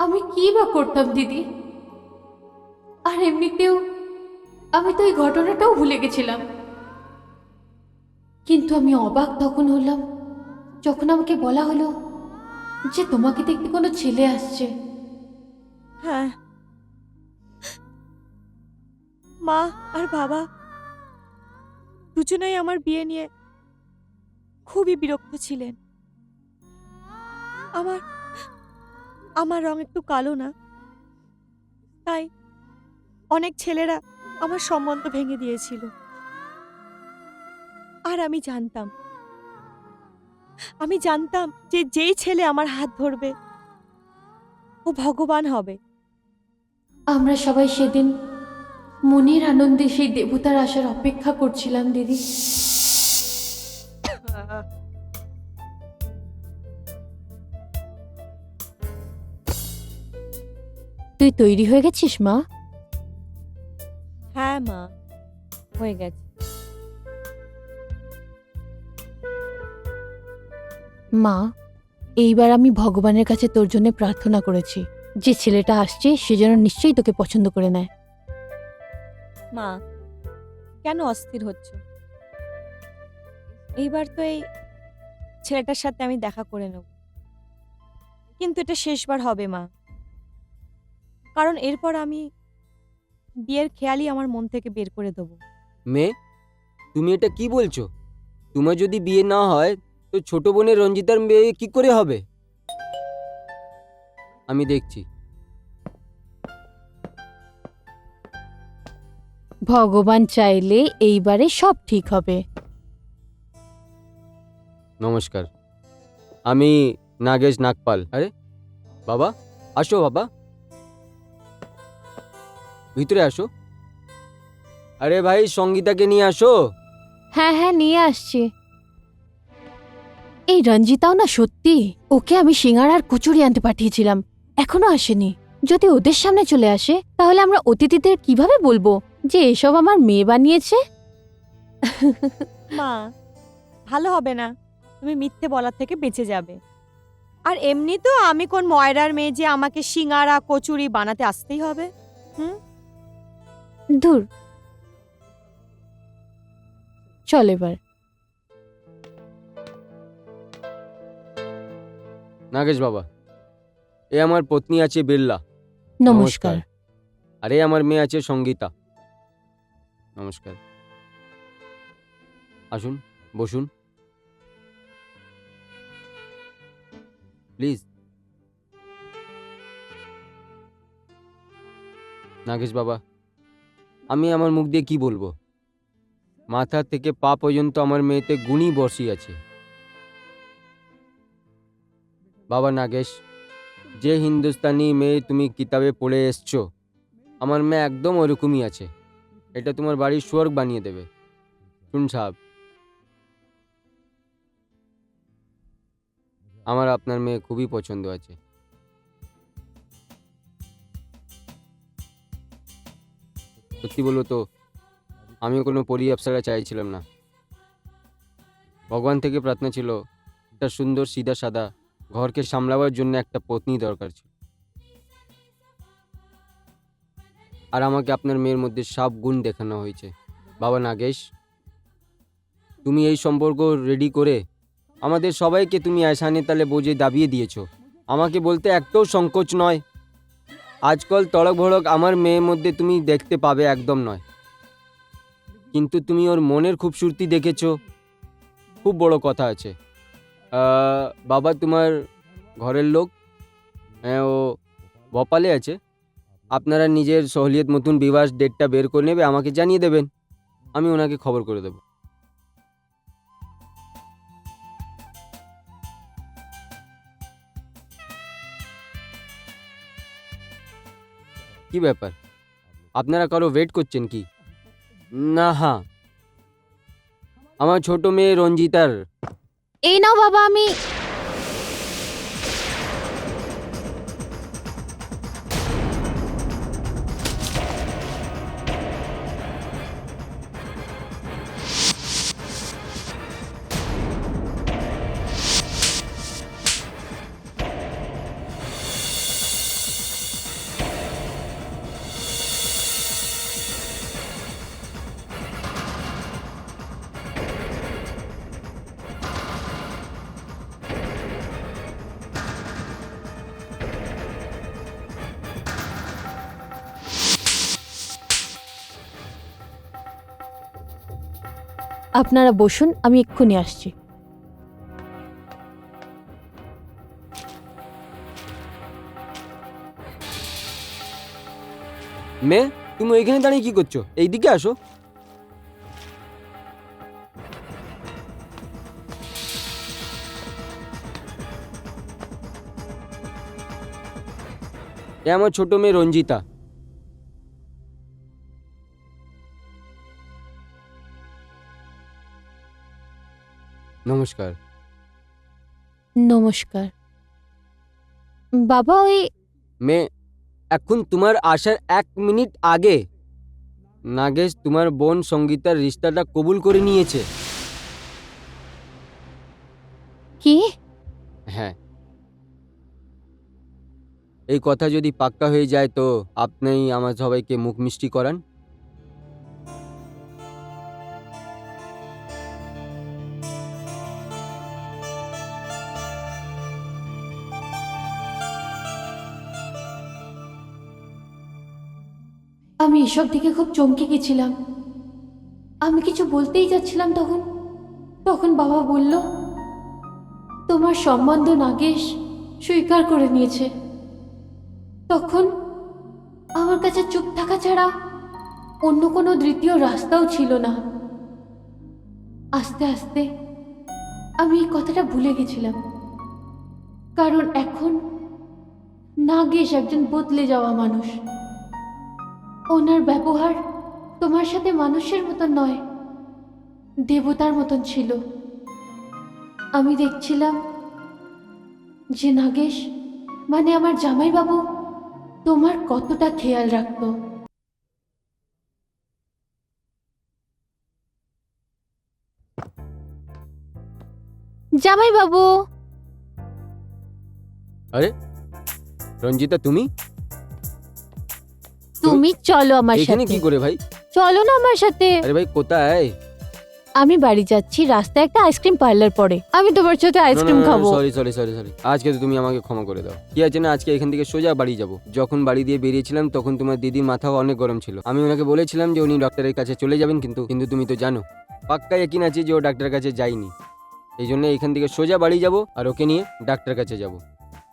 আমি কি বা করতাম দিদি? আর এমনিতেও আমি তো এই ঘটনাটাও ভুলে গেছিলাম। কিন্তু আমি অবাক তখন হলাম যখন আমাকে বলা হলো যে তোমাকে দেখতে কোনো ছেলে আসছে। হ্যাঁ, মা আর বাবা দুজনেই আমার বিয়ে নিয়ে খুবই বিরক্ত ছিলেন। আমার আমার রং একটু কালো না, তাই অনেক ছেলেরা আমার সম্বন্ধ ভেঙে দিয়েছিল। আর আমি জানতাম যে যেই ছেলে আমার হাত ধরবে ও ভগবান হবে। আমরা সবাই সেদিন মনের আনন্দে সেই দেবতার আসার অপেক্ষা করছিলাম দিদি। তুই তৈরি হয়ে গেছিস মা? হ্যাঁ মা, হয়ে গেছে। মা, এইবার আমি ভগবানের কাছে তোর জন্য প্রার্থনা করেছি যে ছেলেটা আসছে সে যেন নিশ্চয়ই তোকে পছন্দ করে নেয়। মা, কেন অস্থির হচ্ছ? এইবার তো এই ছেলেটার সাথে আমি দেখা করে নেব, কিন্তু এটা শেষবার হবে মা, কারণ এরপর আমি বিয়ের খেয়ালই আমার মন থেকে বের করে দেবো। মেয়ে, তুমি এটা কি বলছো? তোমার যদি বিয়ে না হয় তো ছোট বোনের রঞ্জিতার বিয়ে কি করে হবে? আমি দেখছি। ভগবান চাইলে এইবারে সব ঠিক হবে। নমস্কার, আমি নাগেশ নাগপাল। আরে বাবা, আসো বাবা, ভিতরে আসো। আরে ভাই, সঙ্গীতাকে নিয়ে আসো। হ্যাঁ হ্যাঁ, নিয়ে আসছি। এই রঞ্জিতাও না সত্যি, ওকে আমি সিঙ্গাড়া আর কচুরি আনতে পাঠিয়েছিলাম, এখনো আসেনি। যদি ওদের সামনে চলে আসে তাহলে আমরা অতিথিদের কিভাবে বলবো যে এসব আমার মেয়ে বানিয়েছে? মা, ভালো হবে না, তুমি মিথ্যে বলার থেকে বেঁচে যাবে। আর এমনি তো আমি কোন ময়রার মেয়ে যে আমাকে সিঙ্গারা কচুরি বানাতে আসতেই হবে? ধুর, চল এবার। নাগেশ বাবা, এ আমার পত্নী আছে বিড়লা। নমস্কার। আরে আমার মেয়ে আছে সঙ্গীতা। নমস্কার, আসুন, বসুন প্লিজ। নাগেশ বাবা, আমি আমার মুখ দিয়ে কি বলবো? মাথা থেকে পা পর্যন্ত আমার মেয়েতে গুণই বসি আছে। বাবা নাগেশ, যে হিন্দুস্তানি মেয়ে তুমি কিতাবে পড়ে এসছো, আমার মেয়ে একদম ওরকমই আছে। এটা তোমার বাড়ির স্বর্গ বানিয়ে দেবে। শুন সাহেব, আমার আপনার মেয়ে খুবই পছন্দ আছে। সত্যি বলবো তো আমিও কোনো পরি অপ্সরা চাইছিলাম না। ভগবান থেকে প্রার্থনা ছিল একটা সুন্দর সিধা সাদা ঘরকে সামলাবার জন্য একটা পত্নী দরকার ছিল। আর আমাকে আপনার মেয়ের মধ্যে সব গুণ দেখানো হয়েছে। বাবা নাগেশ, তুমি এই সম্পর্ক রেডি করে আমাদের সবাইকে তুমি আসানে তালে বোঝে দাবিয়ে দিয়েছো। আমাকে বলতে একটাও সংকোচ নয়। আজকাল তড়ক ভড়ক আমার মেয়ের মধ্যে তুমি দেখতে পাবে একদম নয়, কিন্তু তুমি ওর মনের খুবসূরতি দেখেছো, খুব বড় কথা আছে। বাবা তোমার ঘরের লোক, হ্যাঁ ও ভোপালে আছে। আপনারা নিজের সহলিয়ত মতন বিবাহ ডেটটা বের করে নেবে, আমাকে জানিয়ে দেবেন, আমি ওনাকে খবর করে দেব। কি ব্যাপার, আপনারা কারো ওয়েট করছেন কি? না, হ্যাঁ, আমার ছোট মেয়ে রঞ্জিতার। এই নাও বাবা, আমি আপনারা বসুন, আমি এক্ষুনি আসছি। মেয়ে, তুমি ওইখানে দাঁড়িয়ে কি করছো? এইদিকে আসো। এ আমার ছোট মেয়ে রঞ্জিতা। নমস্কার। নমস্কার বাবা। ওই মেয়ে, এখন তোমার আসার 1 মিনিট আগে নাগেশ তোমার বোন সঙ্গীতার রিশতাটা কবুল করে নিয়েছে। কি? হ্যাঁ, এই কথা যদি পাক্কা হয়ে যায় তো আপনিই আমার সবাইকে মুখ মিষ্টি করান। আমি এসব দিকে খুব চমকে গেছিলাম। আমি কিছু বলতেই যাচ্ছিলাম, তখন বাবা বলল তোমার সম্বন্ধ নাগেশ স্বীকার করে নিয়েছে। তখন আমার কাছে চুপ থাকা ছাড়া অন্য কোনো দ্বিতীয় রাস্তাও ছিল না। আস্তে আস্তে আমি এই কথাটা ভুলে গেছিলাম, কারণ এখন নাগেশ একজন বদলে যাওয়া মানুষ। ওনার ব্যবহার তোমার সাথে মানুষের মতন নয়, দেবতার মতন ছিল। আমি দেখছিলাম যে নাগেশ মানে আমার জামাইবাবু তোমার কতটা খেয়াল রাখতো। জামাইবাবু, আরে রঞ্জিতা, তুমি তুমি চলো আমার এখানে সাথে। কি করে ভাই? চলো না আমার সাথে। আরে ভাই কোথায়? আমি বাড়ি যাচ্ছি, রাস্তায় একটা আইসক্রিম পার্লার পড়ে, আমি তোমার সাথে আইসক্রিম খাবো। সরি সরি সরি সরি, আজকে তো তুমি আমাকে ক্ষমা করে দাও। কি আছে না, আজকে এখান থেকে সোজা বাড়ি যাব। যখন বাড়ি দিয়ে বেরিয়েছিলাম তখন তোমার দিদির মাথাও অনেক গরম ছিল। আমি ওনাকে বলেছিলাম যে উনি ডক্টরের কাছে চলে যাবেন, কিন্তু তুমি তো জানো পাক্কা ইকিন আছে যে ও ডাক্তারের কাছে যায়নি। এই জন্য এখান থেকে সোজা বাড়ি যাব আর ওকে নিয়ে ডাক্তারের কাছে যাব।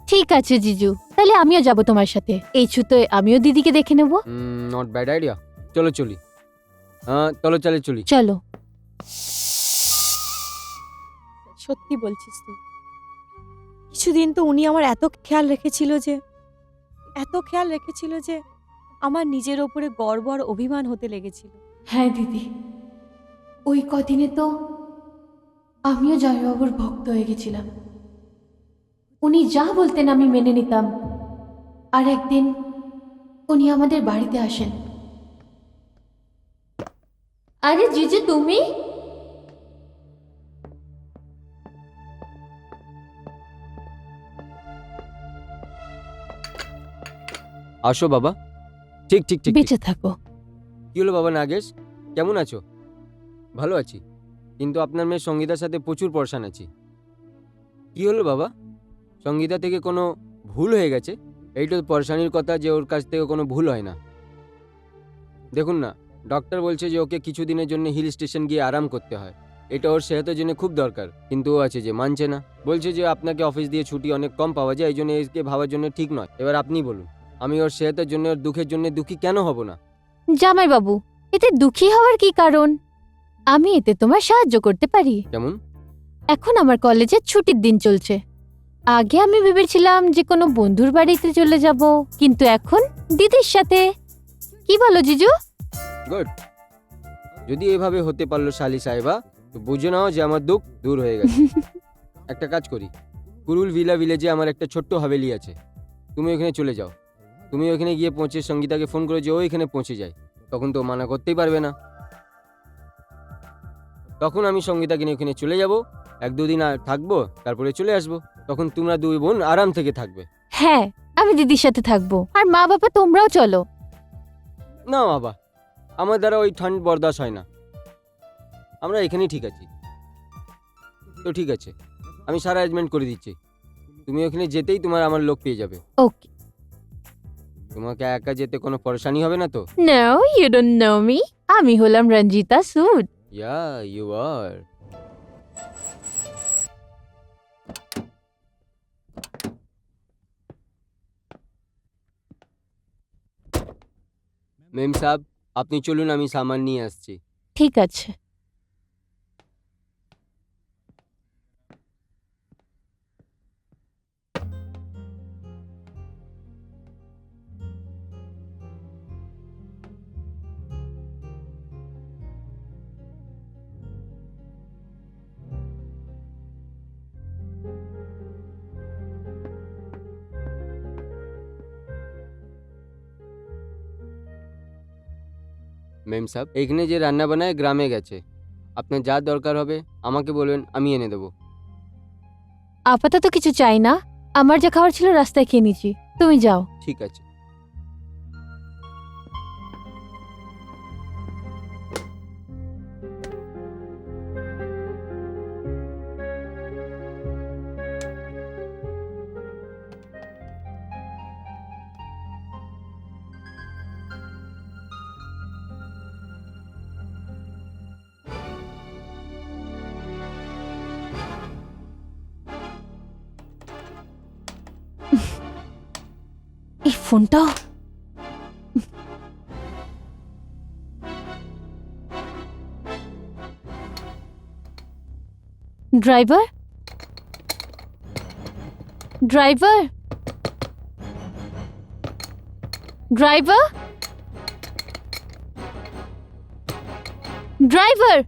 ঠিক আছে জিজু, তাহলে আমিও যাব তোমার সাথে। এই ছুতোয় আমিও দিদিকে দেখে নেব। Not bad idea. চলো চলি। চলো চলি। চলো। সত্যি বলছিস তুই? কিছুদিন তো উনি আমার এত খেয়াল রেখেছিল যে আমার নিজের ওপরে গর্ব আর অভিমান হতে লেগেছিল। হ্যাঁ দিদি, ওই কদিনে তো আমিও জামাইবাবুর ভক্ত হয়ে গেছিলাম। উনি যা বলতেন আমি মেনে নিতাম। আর একদিন উনি আমাদের বাড়িতে আসেন। আরে জিজু তুমি? আসো বাবা। ঠিক ঠিক ঠিক ঠিক। বেঁচে থাকো। কি হলো বাবা নাগেশ, কেমন আছো? ভালো আছি, কিন্তু আপনার মেয়ে সঙ্গীতার সাথে প্রচুর পরেশান আছি। কি হলো বাবা? সঙ্গীতা থেকে কোনো ভুল হয়ে গেছে? এইটা তো পরেশানির কথা যে ওর কাছ থেকে কোনো ভুল হয় না। দেখুন না, ডক্টর বলছে যে ওকে কিছুদিনের জন্য হিল স্টেশন গিয়ে আরাম করতে হয়। এটা ওর সেহতের জন্য খুব দরকার, কিন্তু ও আছে যে মানছে না। বলছে যে আপনাকে অফিস দিয়ে ছুটি অনেক কম পাওয়া যায়, এই জন্য একে ভাবার জন্য ঠিক নয়। এবার আপনি বলুন, আমি ওর সেহতের জন্য ওর দুঃখের জন্য দুঃখী কেন হব না? জামাইবাবু, এতে দুঃখী হওয়ার কি কারণ? আমি এতে তোমার সাহায্য করতে পারি। কেমন? এখন আমার কলেজে ছুটির দিন চলছে। আগে আমি ভেবেছিলাম যে কোনো বন্ধুর বাড়িতে চলে যাব, কিন্তু এখন দিদির সাথে। কি বলো জিজু? গুড। যদি এভাবে হতে পারলো শালি সাহেবা, তো বুঝে নাও যে আমার দুঃখ দূর হয়ে গেছে। একটা কাজ করি, কুরুল ভিলা ভিলেজে আমার একটা ছোট্ট হাভেলি আছে, তুমি ওখানে চলে যাও। তুমি ওখানে গিয়ে পৌঁছে সঙ্গীতাকে ফোন করে যে ও এখানে পৌঁছে যায়, তখন তো মানা করতেই পারবে না। তখন আমি সঙ্গীতাকে নিয়ে ওখানে চলে যাব, 1-2 দিন আর থাকবো, তারপরে চলে আসবো। তখন তোমরা দুই বোন আরাম থেকে থাকবে। হ্যাঁ, আমি দিদির সাথে থাকবো। আর মা বাবা তোমরাও চলো। না বাবা, আমার দ্বারা ওই ঠান্ড বরদাস্ত হয় না, আমরা এখানেই ঠিক আছি। তো ঠিক আছে, আমি সারা অ্যারেঞ্জমেন্ট করে দিচ্ছি। তুমি ওখানে যেতেই তোমার আমার লোক পেয়ে যাবে। ওকে। তোমাকে একা যেতে কোনো পরেশানি হবে না তো? No, you don't know me. আমি হলাম রঞ্জিতা সুদ। ইয়া ইউ আর। মেম সাহেব, আপনি চলুন, আমি সামান নিয়ে আসছি। ঠিক আছে। মেম সাহেব, এখানে যে রান্না বানায় গ্রামে গেছে, আপনার যা দরকার হবে আমাকে বলবেন, আমি এনে দেবো। আপাতত কিছু চাই না। আমার যা খাবার ছিল রাস্তায় খেয়ে নিয়েছি। তুমি যাও। ঠিক আছে। এই ফোনটাও। Driver, driver, driver, driver.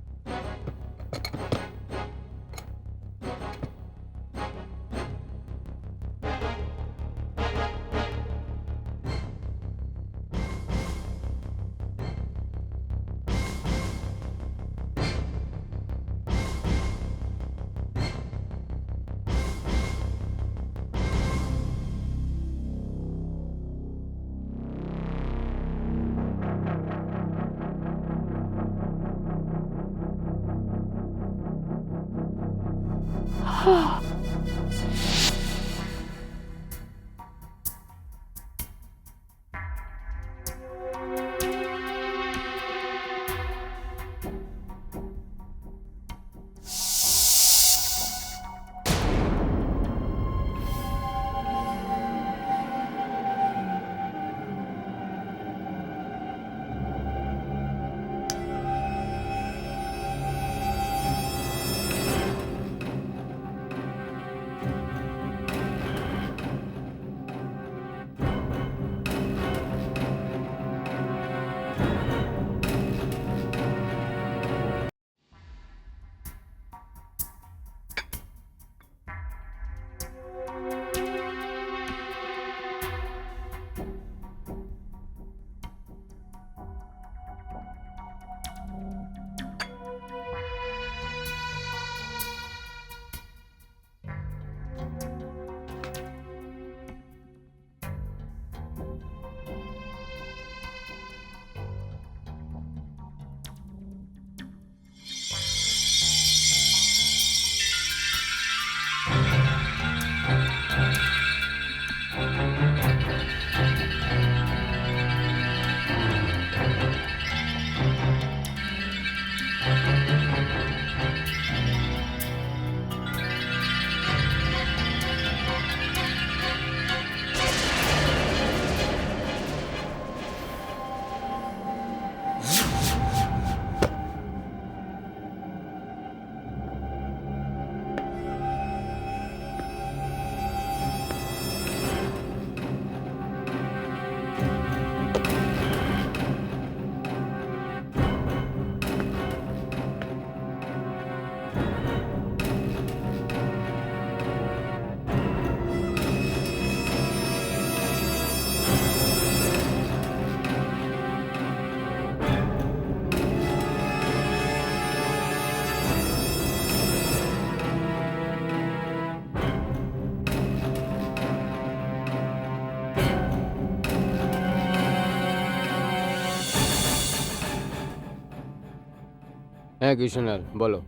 হ্যাঁ কৃষ্ণলাল বলো।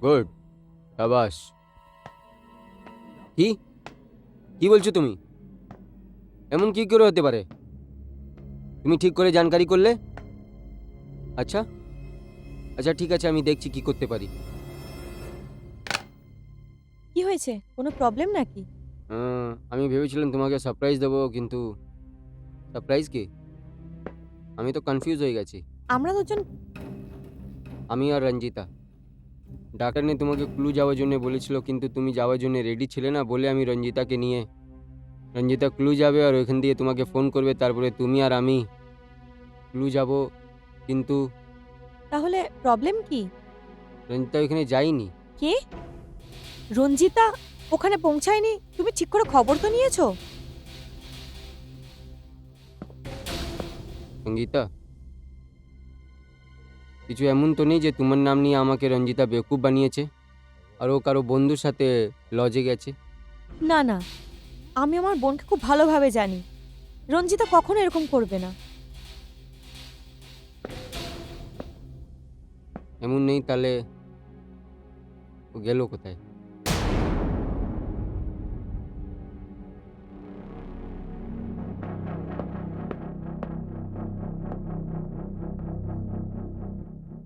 গুড, শাবাশ। কি কি বলছো তুমি? এমন কি করে হতে পারে? তুমি ঠিক করে জানকারি করলে? আচ্ছা আচ্ছা ঠিক আছে, আমি দেখছি কি করতে পারি। কি হয়েছে, কোনো প্রবলেম নাকি? আমি ভেবেছিলাম তোমাকে সারপ্রাইজ দেবো, কিন্তু সারপ্রাইজ কি? আমি তো কনফিউজ হয়ে গেছি। আমরা দুজন আমি আর রঞ্জিতা, ডাক্তার নিয়ে তোমাকে ক্লু যাওয়ার জন্য বলেছিল, কিন্তু তুমি যাওয়ার জন্য রেডি ছিলে না বলে আমি রঞ্জিতাকে নিয়ে, রঞ্জিতা ক্লু যাবে আর ওইখান দিয়ে তোমাকে ফোন করবে, তারপরে তুমি আর আমি ক্লু যাব। কিন্তু তাহলে প্রবলেম কি? রঞ্জিতা ওইখানে যায়নি। কে? রঞ্জিতা ওখানে পৌঁছায়নি? তুমি ঠিক করে খবর তো নিয়েছো? সঙ্গীতা, কিছু এমন তো নেই যে তোমার নাম নিয়ে আমাকে রঞ্জিতা বেকুব বানিয়েছে আর ও কারো বন্ধুর সাথে লজে গেছে? না না, আমি আমার বোনকে খুব ভালোভাবে জানি। রঞ্জিতা কখনো এরকম করবে না। এমন নেই, তাহলে ও গেল কোথায়?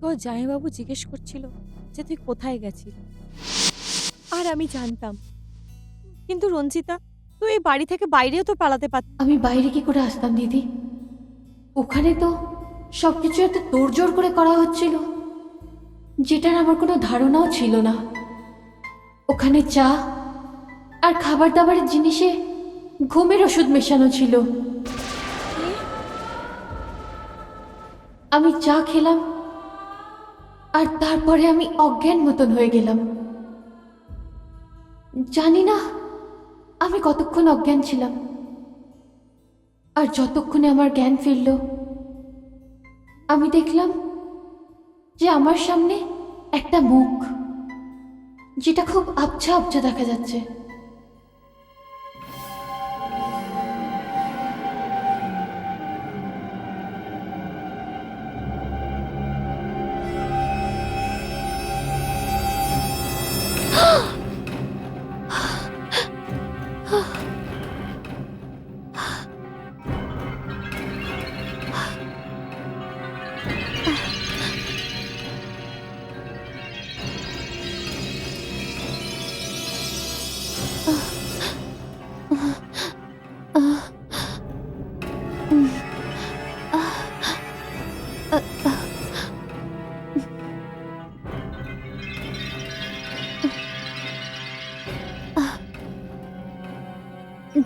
তো জামাইবাবু জিজ্ঞেস করছিল যে তুই কোথায় গেছিলি, আর আমি জানতাম। কিন্তু রঞ্জিতা, তুই এই বাড়ি থেকে বাইরেও তো পালাতে পারত। আমি বাইরে কি করে আসতাম দিদি? ওখানে তো সবকিছু এত তোড়জোড় করে করা হচ্ছিল, যেটার আমার কোনো ধারণাও ছিল না। ওখানে চা আর খাবার দাবারের জিনিসে ঘুমের ওষুধ মেশানো ছিল। আমি চা খেলাম আর তারপরে আমি অজ্ঞান মতন হয়ে গেলাম। জানি না আমি কতক্ষণ অজ্ঞান ছিলাম, আর যতক্ষণে আমার জ্ঞান ফিরল আমি দেখলাম যে আমার সামনে একটা মুখ, যেটা খুব আবছা আবছা দেখা যাচ্ছে।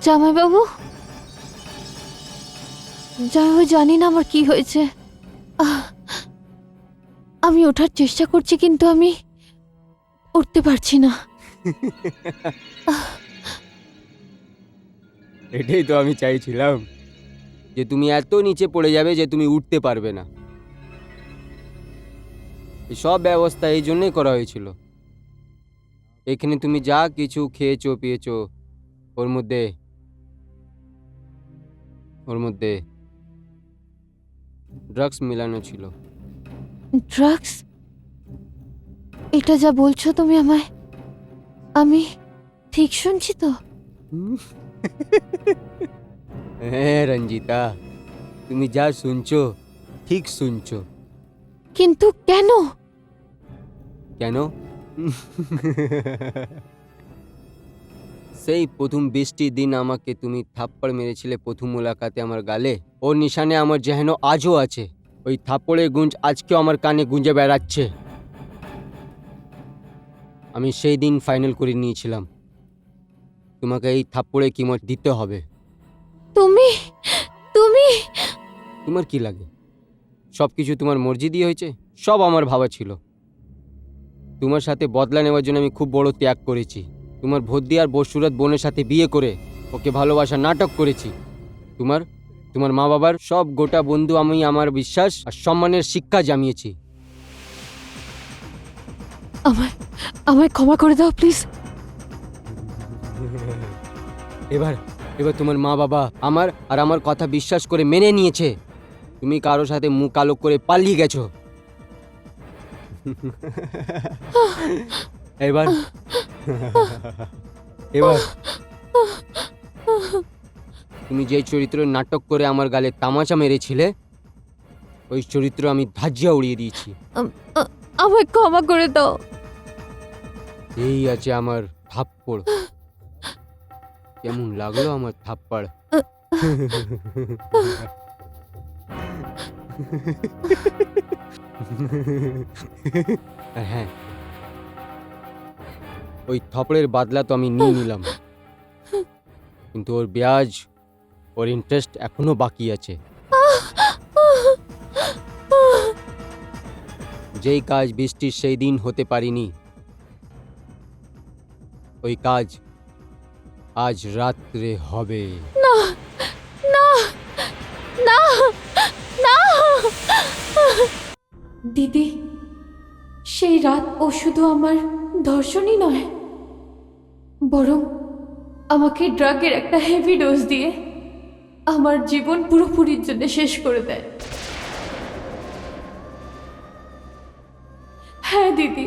জামাইবাবু, জামাইবাবু, জানি না আমার কি হয়েছে। আমি ওঠার চেষ্টা করছি, কিন্তু আমি উঠতে পারছি না। এটাই তো আমি চাইছিলাম, যে তুমি এত নিচে পড়ে যাবে যে তুমি উঠতে পারবে না। এই সব ব্যবস্থা এই জন্যই করা হয়েছিল। এখানে তুমি যা কিছু খেয়েছো পিয়েছো, ওর মধ্যে ড্রাগস মিলানো ছিল। ড্রাগস? এটা যা বলছো তুমি আমায়, আমি ঠিক শুনছি তো? হ্যাঁ রঞ্জিতা, তুমি যা শুনছো ঠিক শুনছো। কিন্তু কেন? কেন? সেই প্রথম বৃষ্টির দিন আমাকে তুমি থাপ্পড় মেরেছিলে প্রথম মোলাকাতে আমার গালে, ওর নিশানে আমার যেন আজও আছে। ওই থাপ্পড়ের গুঞ্জ আজকেও আমার কানে গুঞ্জে বেড়াচ্ছে। আমি সেই দিন ফাইনাল করে নিয়েছিলাম তোমাকে এই থাপ্পড়ে কিমত দিতে হবে। তুমি তুমি তোমার কি লাগে? সব কিছু তোমার মর্জি দিয়ে হয়েছে? সব আমার ভাবা ছিল। তোমার সাথে বদলা নেওয়ার জন্য আমি খুব বড় ত্যাগ করেছি। তোমার ভদ্দি আর বসুরত বোনের সাথে বিয়ে করে ওকে ভালোবাসার নাটক করেছি। তোমার মা বাবার সব গোটা বন্ধু আমি আমার বিশ্বাস আর সম্মানের শিক্ষা জামিয়েছি। আমায় আমায় ক্ষমা করে দাও প্লিজ। এবার তোমার মা বাবা আমার কথা বিশ্বাস করে মেনে নিয়েছে। তুমি কারো সাথে মুখ কালো করে পালিয়ে গেছো। এবার এবার তুমি যে চরিত্র নাটক করে আমার গালে তামাচা মেরেছিলে ওই চরিত্র আমি ধাজ্জিয়া উড়িয়ে দিয়েছি। আমায় ক্ষমা করে দাও। এই আছে আমার থাপ্পড়। কেমন লাগলো আমার থাপ্পড়? আর হ্যাঁ, ওই থাপ্পড়ের বদলা তো আমি নিয়ে নিলাম, কিন্তু ওর ব্যাজ, ওর ইন্টারেস্ট এখনো বাকি আছে। যেই কাজ বৃষ্টির সেই দিন হতে পারিনি, ওই কাজ আজ রাত্রে হবে। না না না না দিদি, সেই রাত ও শুধু আমার ধর্ষণই নয়, বরং আমাকে ড্রাগের একটা হেভি ডোজ দিয়ে আমার জীবন পুরোপুরির জন্য শেষ করে দেয়। হ্যাঁ দিদি,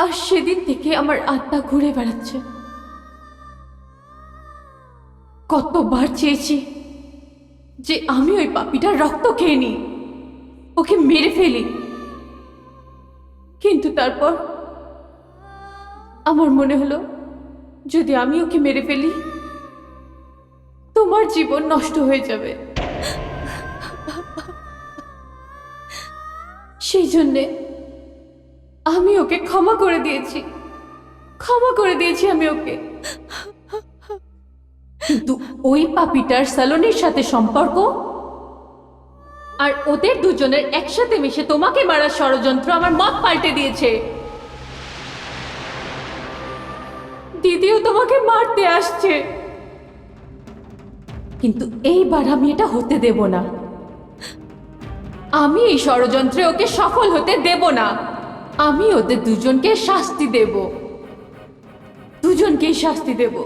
আর সেদিন থেকে আমার আত্মা ঘুরে বেড়াচ্ছে। কতবার চেয়েছি যে আমি ওই পাপীটার রক্ত খেয়ে নিই, ওকে মেরে ফেলি, কিন্তু তারপর আমার মনে হলো যদি আমি ওকে মেরে ফেলি তোমার জীবন নষ্ট হয়ে যাবে। সেই জন্যে আমি ওকে ক্ষমা করে দিয়েছি, আমি ওকে। কিন্তু ওই পাপীটার স্যালনের সাথে সম্পর্ক আর ওদের দুজনের একসাথে মিশে তোমাকে মারার ষড়যন্ত্র আমার মত পাল্টে দিয়েছে। দিদিও তোমাকে মারতে আসছে, কিন্তু এইবার আমি এটা হতে দেব না। আমি এই ষড়যন্ত্রে ওকে সফল হতে দেব না। আমি ওদের দুজনকে শাস্তি দেব, দুজনকেই শাস্তি দেব।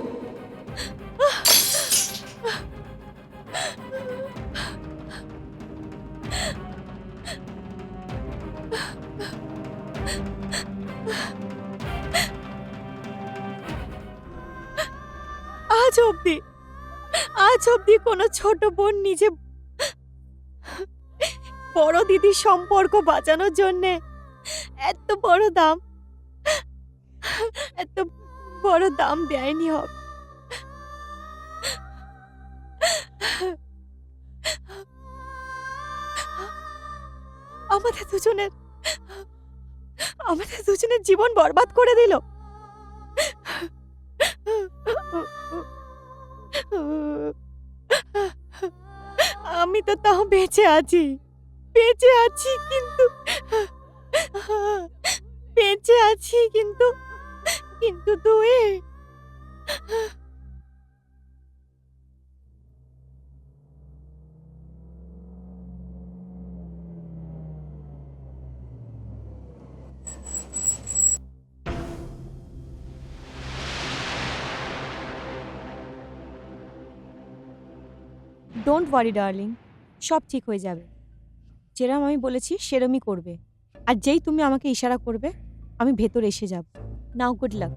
আজ অব্দি কোনো ছোট বোন নিজে বড় দিদির সম্পর্ক বাঁচানোর জন্য এত বড় দাম দেয়নি হোক। আমাদের দুজনের জীবন বরবাদ করে দিল। আমি তো তাও বেঁচে আছি কিন্তু তুই ডোন্ট ওয়ারি ডার্লিং, সব ঠিক হয়ে যাবে। যেরকম আমি বলেছি সেরমই করবে, আর যেই তুমি আমাকে ইশারা করবে আমি ভেতরে এসে যাব। নাও গুড লাক।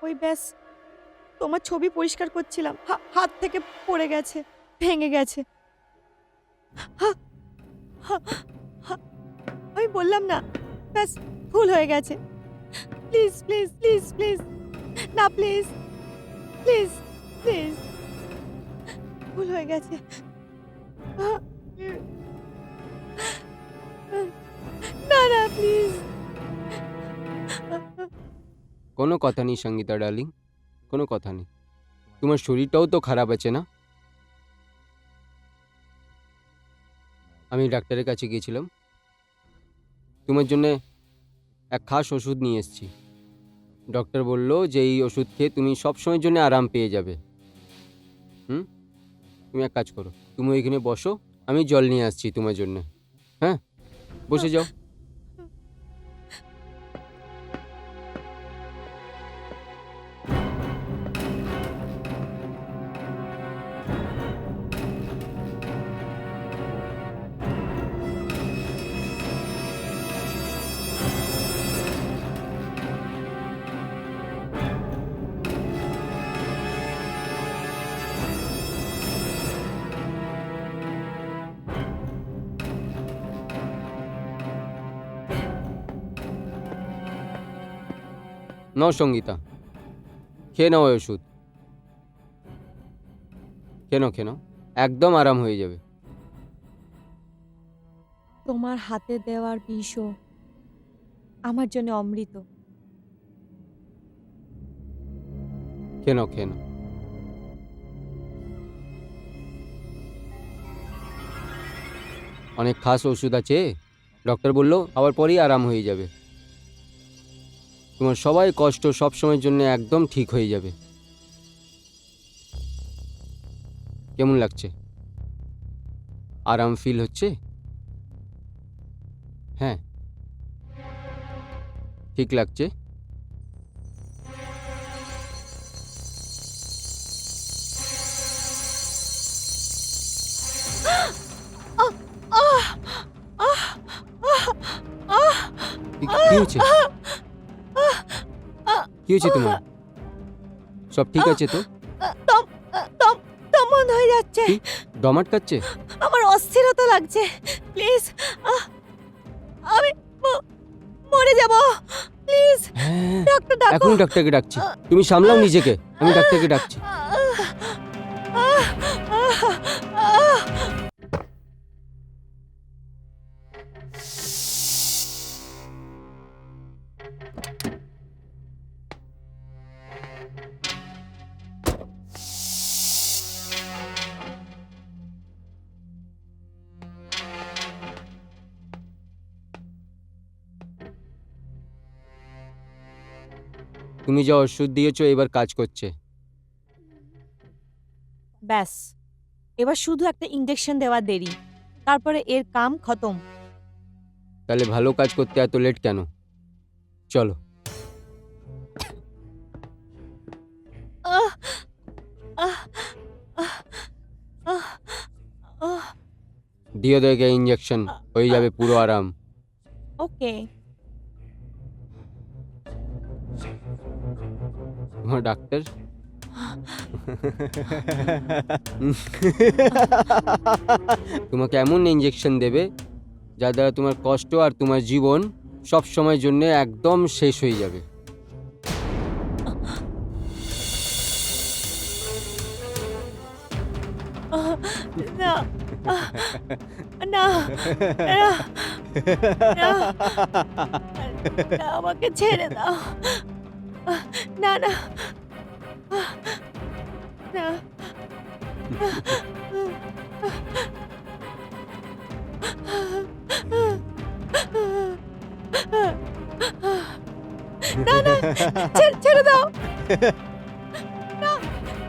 ওই ব্যাস তোমার ছবি পরিষ্কার করছিলাম, হাত থেকে পড়ে গেছে, ভেঙে গেছে। আমি বললাম না, ব্যাস ভুল হয়ে গেছে। প্লিজ প্লিজ প্লিজ প্লিজ, না প্লিজ প্লিজ প্লিজ, ভুল হয়ে গেছে। না না প্লিজ। কোনো কথা নেই সঙ্গীতা ডার্লিং, কোনো কথা নেই। তোমার শরীরটাও তো খারাপ আছে না? আমি ডাক্তারের কাছে গিয়েছিলাম, তোমার জন্য এক খাস ওষুধ নিয়ে এসেছি। ডক্টর বলল যে এই ওষুধ খেয়ে তুমি সবসময়ের জন্য আরাম পেয়ে যাবে। তুমি এক কাজ করো, তুমি ওইখানে বসো, আমি জল নিয়ে আসছি তোমার জন্য। হ্যাঁ, বসে যাও। নাও সঙ্গীতা, খেয়ে নাও ওই ওষুধ, খেয়ে নাও, একদম আরাম হয়ে যাবে। তোমার হাতে দেওয়ার বিষও আমার জন্য অমৃত। খেয়ে নাও। অনেক খাস ওষুধ আছে, ডক্টর বললো আবার পরেই আরাম হয়ে যাবে। তোমার সবাই কষ্ট সব সময়ের জন্য একদম ঠিক হয়ে যাবে। কেমন লাগছে? আরাম ফিল হচ্ছে? হ্যাঁ, ঠিক লাগছে। কি হয়েছে? কি হয়েছে তোমার? সব ঠিক আছে তো? দম বন্ধ হয়ে যাচ্ছে। কি? দম আটকাচ্ছে? আমার অস্থিরতা লাগছে। প্লিজ, আমি মরে যাব। প্লিজ হ্যাঁ, ডক্টর ডাকো। এখন ডাক্তারকে ডাকছি, তুমি সামলাও নিজেকে, আমি ডাক্তারকে ডাকছি। তুমি যা ওষুধ দিয়েছো এবার কাজ করছে। ব্যাস, এবার শুধু একটা ইনজেকশন দেওয়া দেরি, তারপরে এর কাম খতম। তাহলে ভালো কাজ করতে এত লেট কেন? চলো। আহ, আহ, আহ, আহ, আহ, দিয়ে দেগে ইঞ্জেকশন, হয়ে যাবে পুরো আরাম। ওকে। তোমার ডাক্তার তোমাকে এমন ইঞ্জেকশন দেবে যার দ্বারা তোমার কষ্ট আর তোমার জীবন সব সময়ের জন্য একদম শেষ হয়ে যাবে। না, না, না, না, আমাকে ছেড়ে দাও। না না না, না না, ছেড়ে দাও। না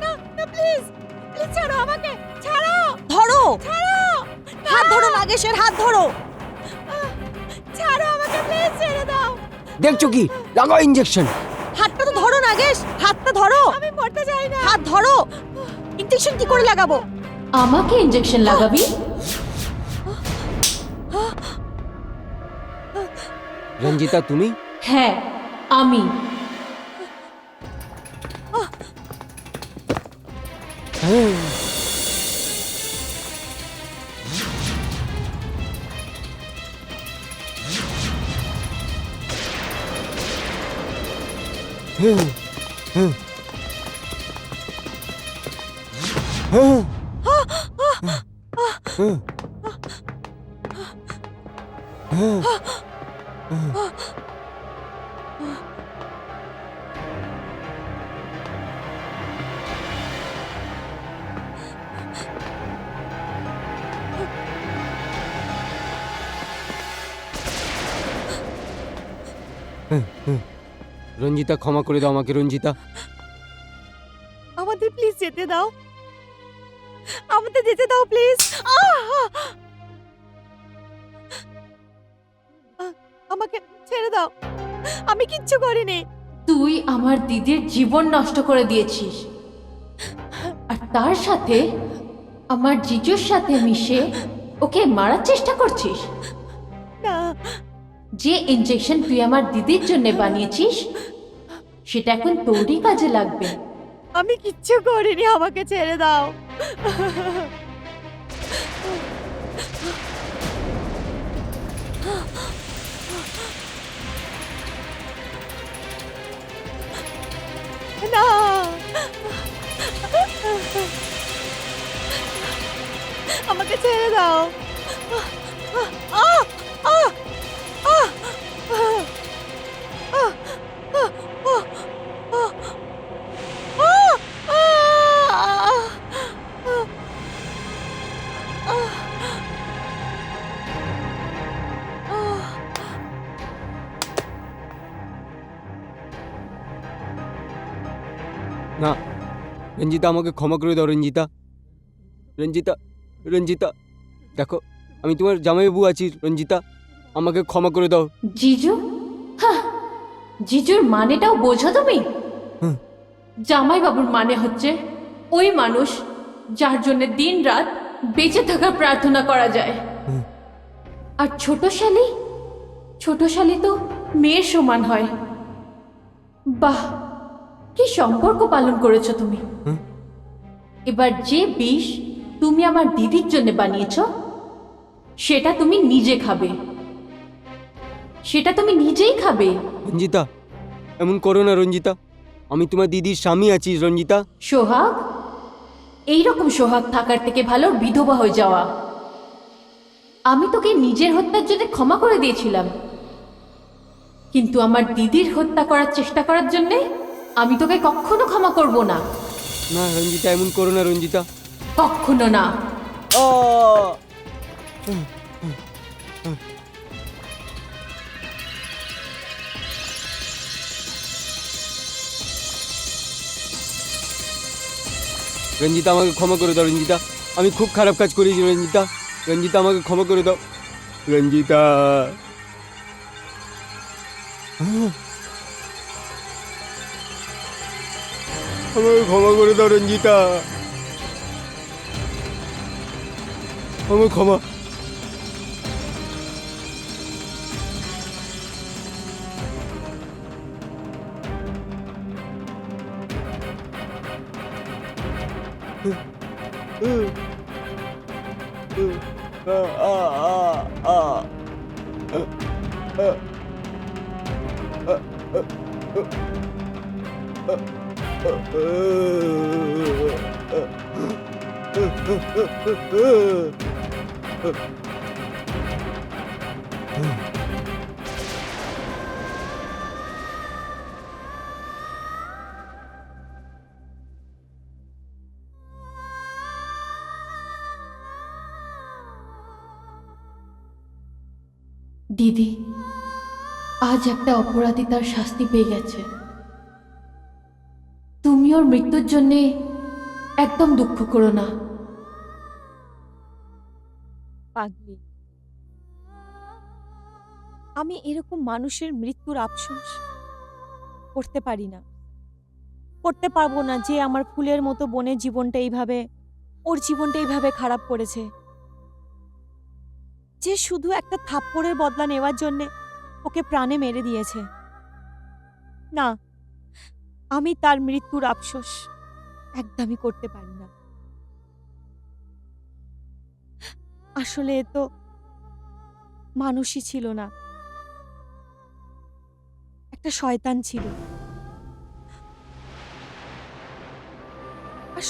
না না, প্লিজ প্লিজ ছাড়ো আমাকে, ছাড়ো। ধরো, ছাড়ো, হাত ধরো, নাগেশের হাত ধরো। ছাড়ো আমাকে, প্লিজ ছেড়ে দাও। দেখছো কি? লাগাও ইঞ্জেকশন। হাতটা তো ধরো নাগেশ, হাতটা ধরো। আমি মরতে চাই না। হাত ধরো। ইনজেকশন কি করে লাগাবো? আমাকে ইনজেকশন লাগাবি? রঞ্জিতা তুমি? হ্যাঁ, আমি। রঞ্জিতা, ক্ষমা করে দাও আমাকে রঞ্জিতা। আমাদের প্লিজ যেতে দাও, আমাদের যেতে দাও প্লিজ। আমাকে ছেড়ে দাও, আমি কিচ্ছু করিনি। তুই আমার দিদির জীবন নষ্ট করে দিয়েছিস, আর তার সাথে আমার জিজুর সাথে মিশে ওকে মারার চেষ্টা করছিস। না, যে ইনজেকশন তুই আমার দিদির জন্য বানিয়েছিস সেটা এখন তোরই কাজে লাগবে। আমি কিচ্ছু করিনি, আমাকে ছেড়ে দাও। না, আমাকে ছেড়ে দাও। না রঞ্জিতা, আমাকে ক্ষমা করে দাও রঞ্জিতা। রঞ্জিতা, রঞ্জিতা, দেখো আমি তোমার জামাইবাবু আছি রঞ্জিতা, আমাকে ক্ষমা করে দাও। জিজু? হ্যাঁ, জিজুর মানেটাও বোঝো তুমি? হুম। জামাই বাবুর মানে হচ্ছে ওই মানুষ যার জন্য দিন রাত বেঁচে থাকার প্রার্থনা করা যায়। হুম। আর ছোট শালি, ছোট শালি তো মেয়ের সমান হয়। বাহ, কি সম্পর্ক পালন করেছো তুমি। হুম। এবার যে বিষ তুমি আমার দিদির জন্য বানিয়েছো সেটা তুমি নিজে খাবে, সেটা তুমি নিজেই খাবে। রঞ্জিতা, এমন করো না রঞ্জিতা, আমি তোমার দিদির স্বামী আছি রঞ্জিতা। সোহাগ, এইরকম সোহাগ থাকার থেকে ভালো বিধবা হয়ে যাওয়া। আমি তোকে নিজের হত্যার জন্য ক্ষমা করে দিয়েছিলাম, কিন্তু আমার দিদির হত্যা করার চেষ্টা করার জন্য আমি তোকে কখনো ক্ষমা করব না। না রঞ্জিতা, এমন করো না রঞ্জিতা। কখনো না। রঞ্জিতা, আমাকে ক্ষমা করে দাও রঞ্জিতা, আমি খুব খারাপ কাজ করেছি রঞ্জিতা। রঞ্জিতা, আমাকে ক্ষমা করে দাও রঞ্জিতা। আমাকে ক্ষমা করে দাও রঞ্জিতা, আমাকে ক্ষমা। দিদি, আজ একটা অপরাধী তার শাস্তি পেয়ে গেছে। তুমি ওর মৃত্যুর জন্যে একদম দুঃখ করো না। পাগলি, আমি এরকম মানুষের মৃত্যুর আফসোস করতে পারি না, করতে পারবো না, যে আমার ফুলের মতো বোনের জীবনটা এইভাবে, ওর জীবনটা এইভাবে খারাপ করেছে, যে শুধু একটা থাপ্পড়ের বদলা নেওয়ার জন্য ওকে প্রাণে মেরে দিয়েছে। না, আমি তার মৃত্যুর আফসোস একদমই করতে পারি না। আসলে এ তো মানুষই ছিল না, একটা শয়তান ছিল। আর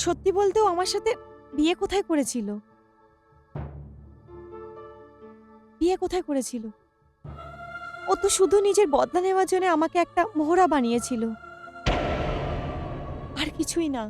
সত্যি বলতেও আমার সাথে বিয়ে কোথায় করেছিল? ও তো শুধু নিজের বদলা নেওয়ার জন্য আমাকে একটা মোহরা বানিয়েছিল, আর কিছুই না।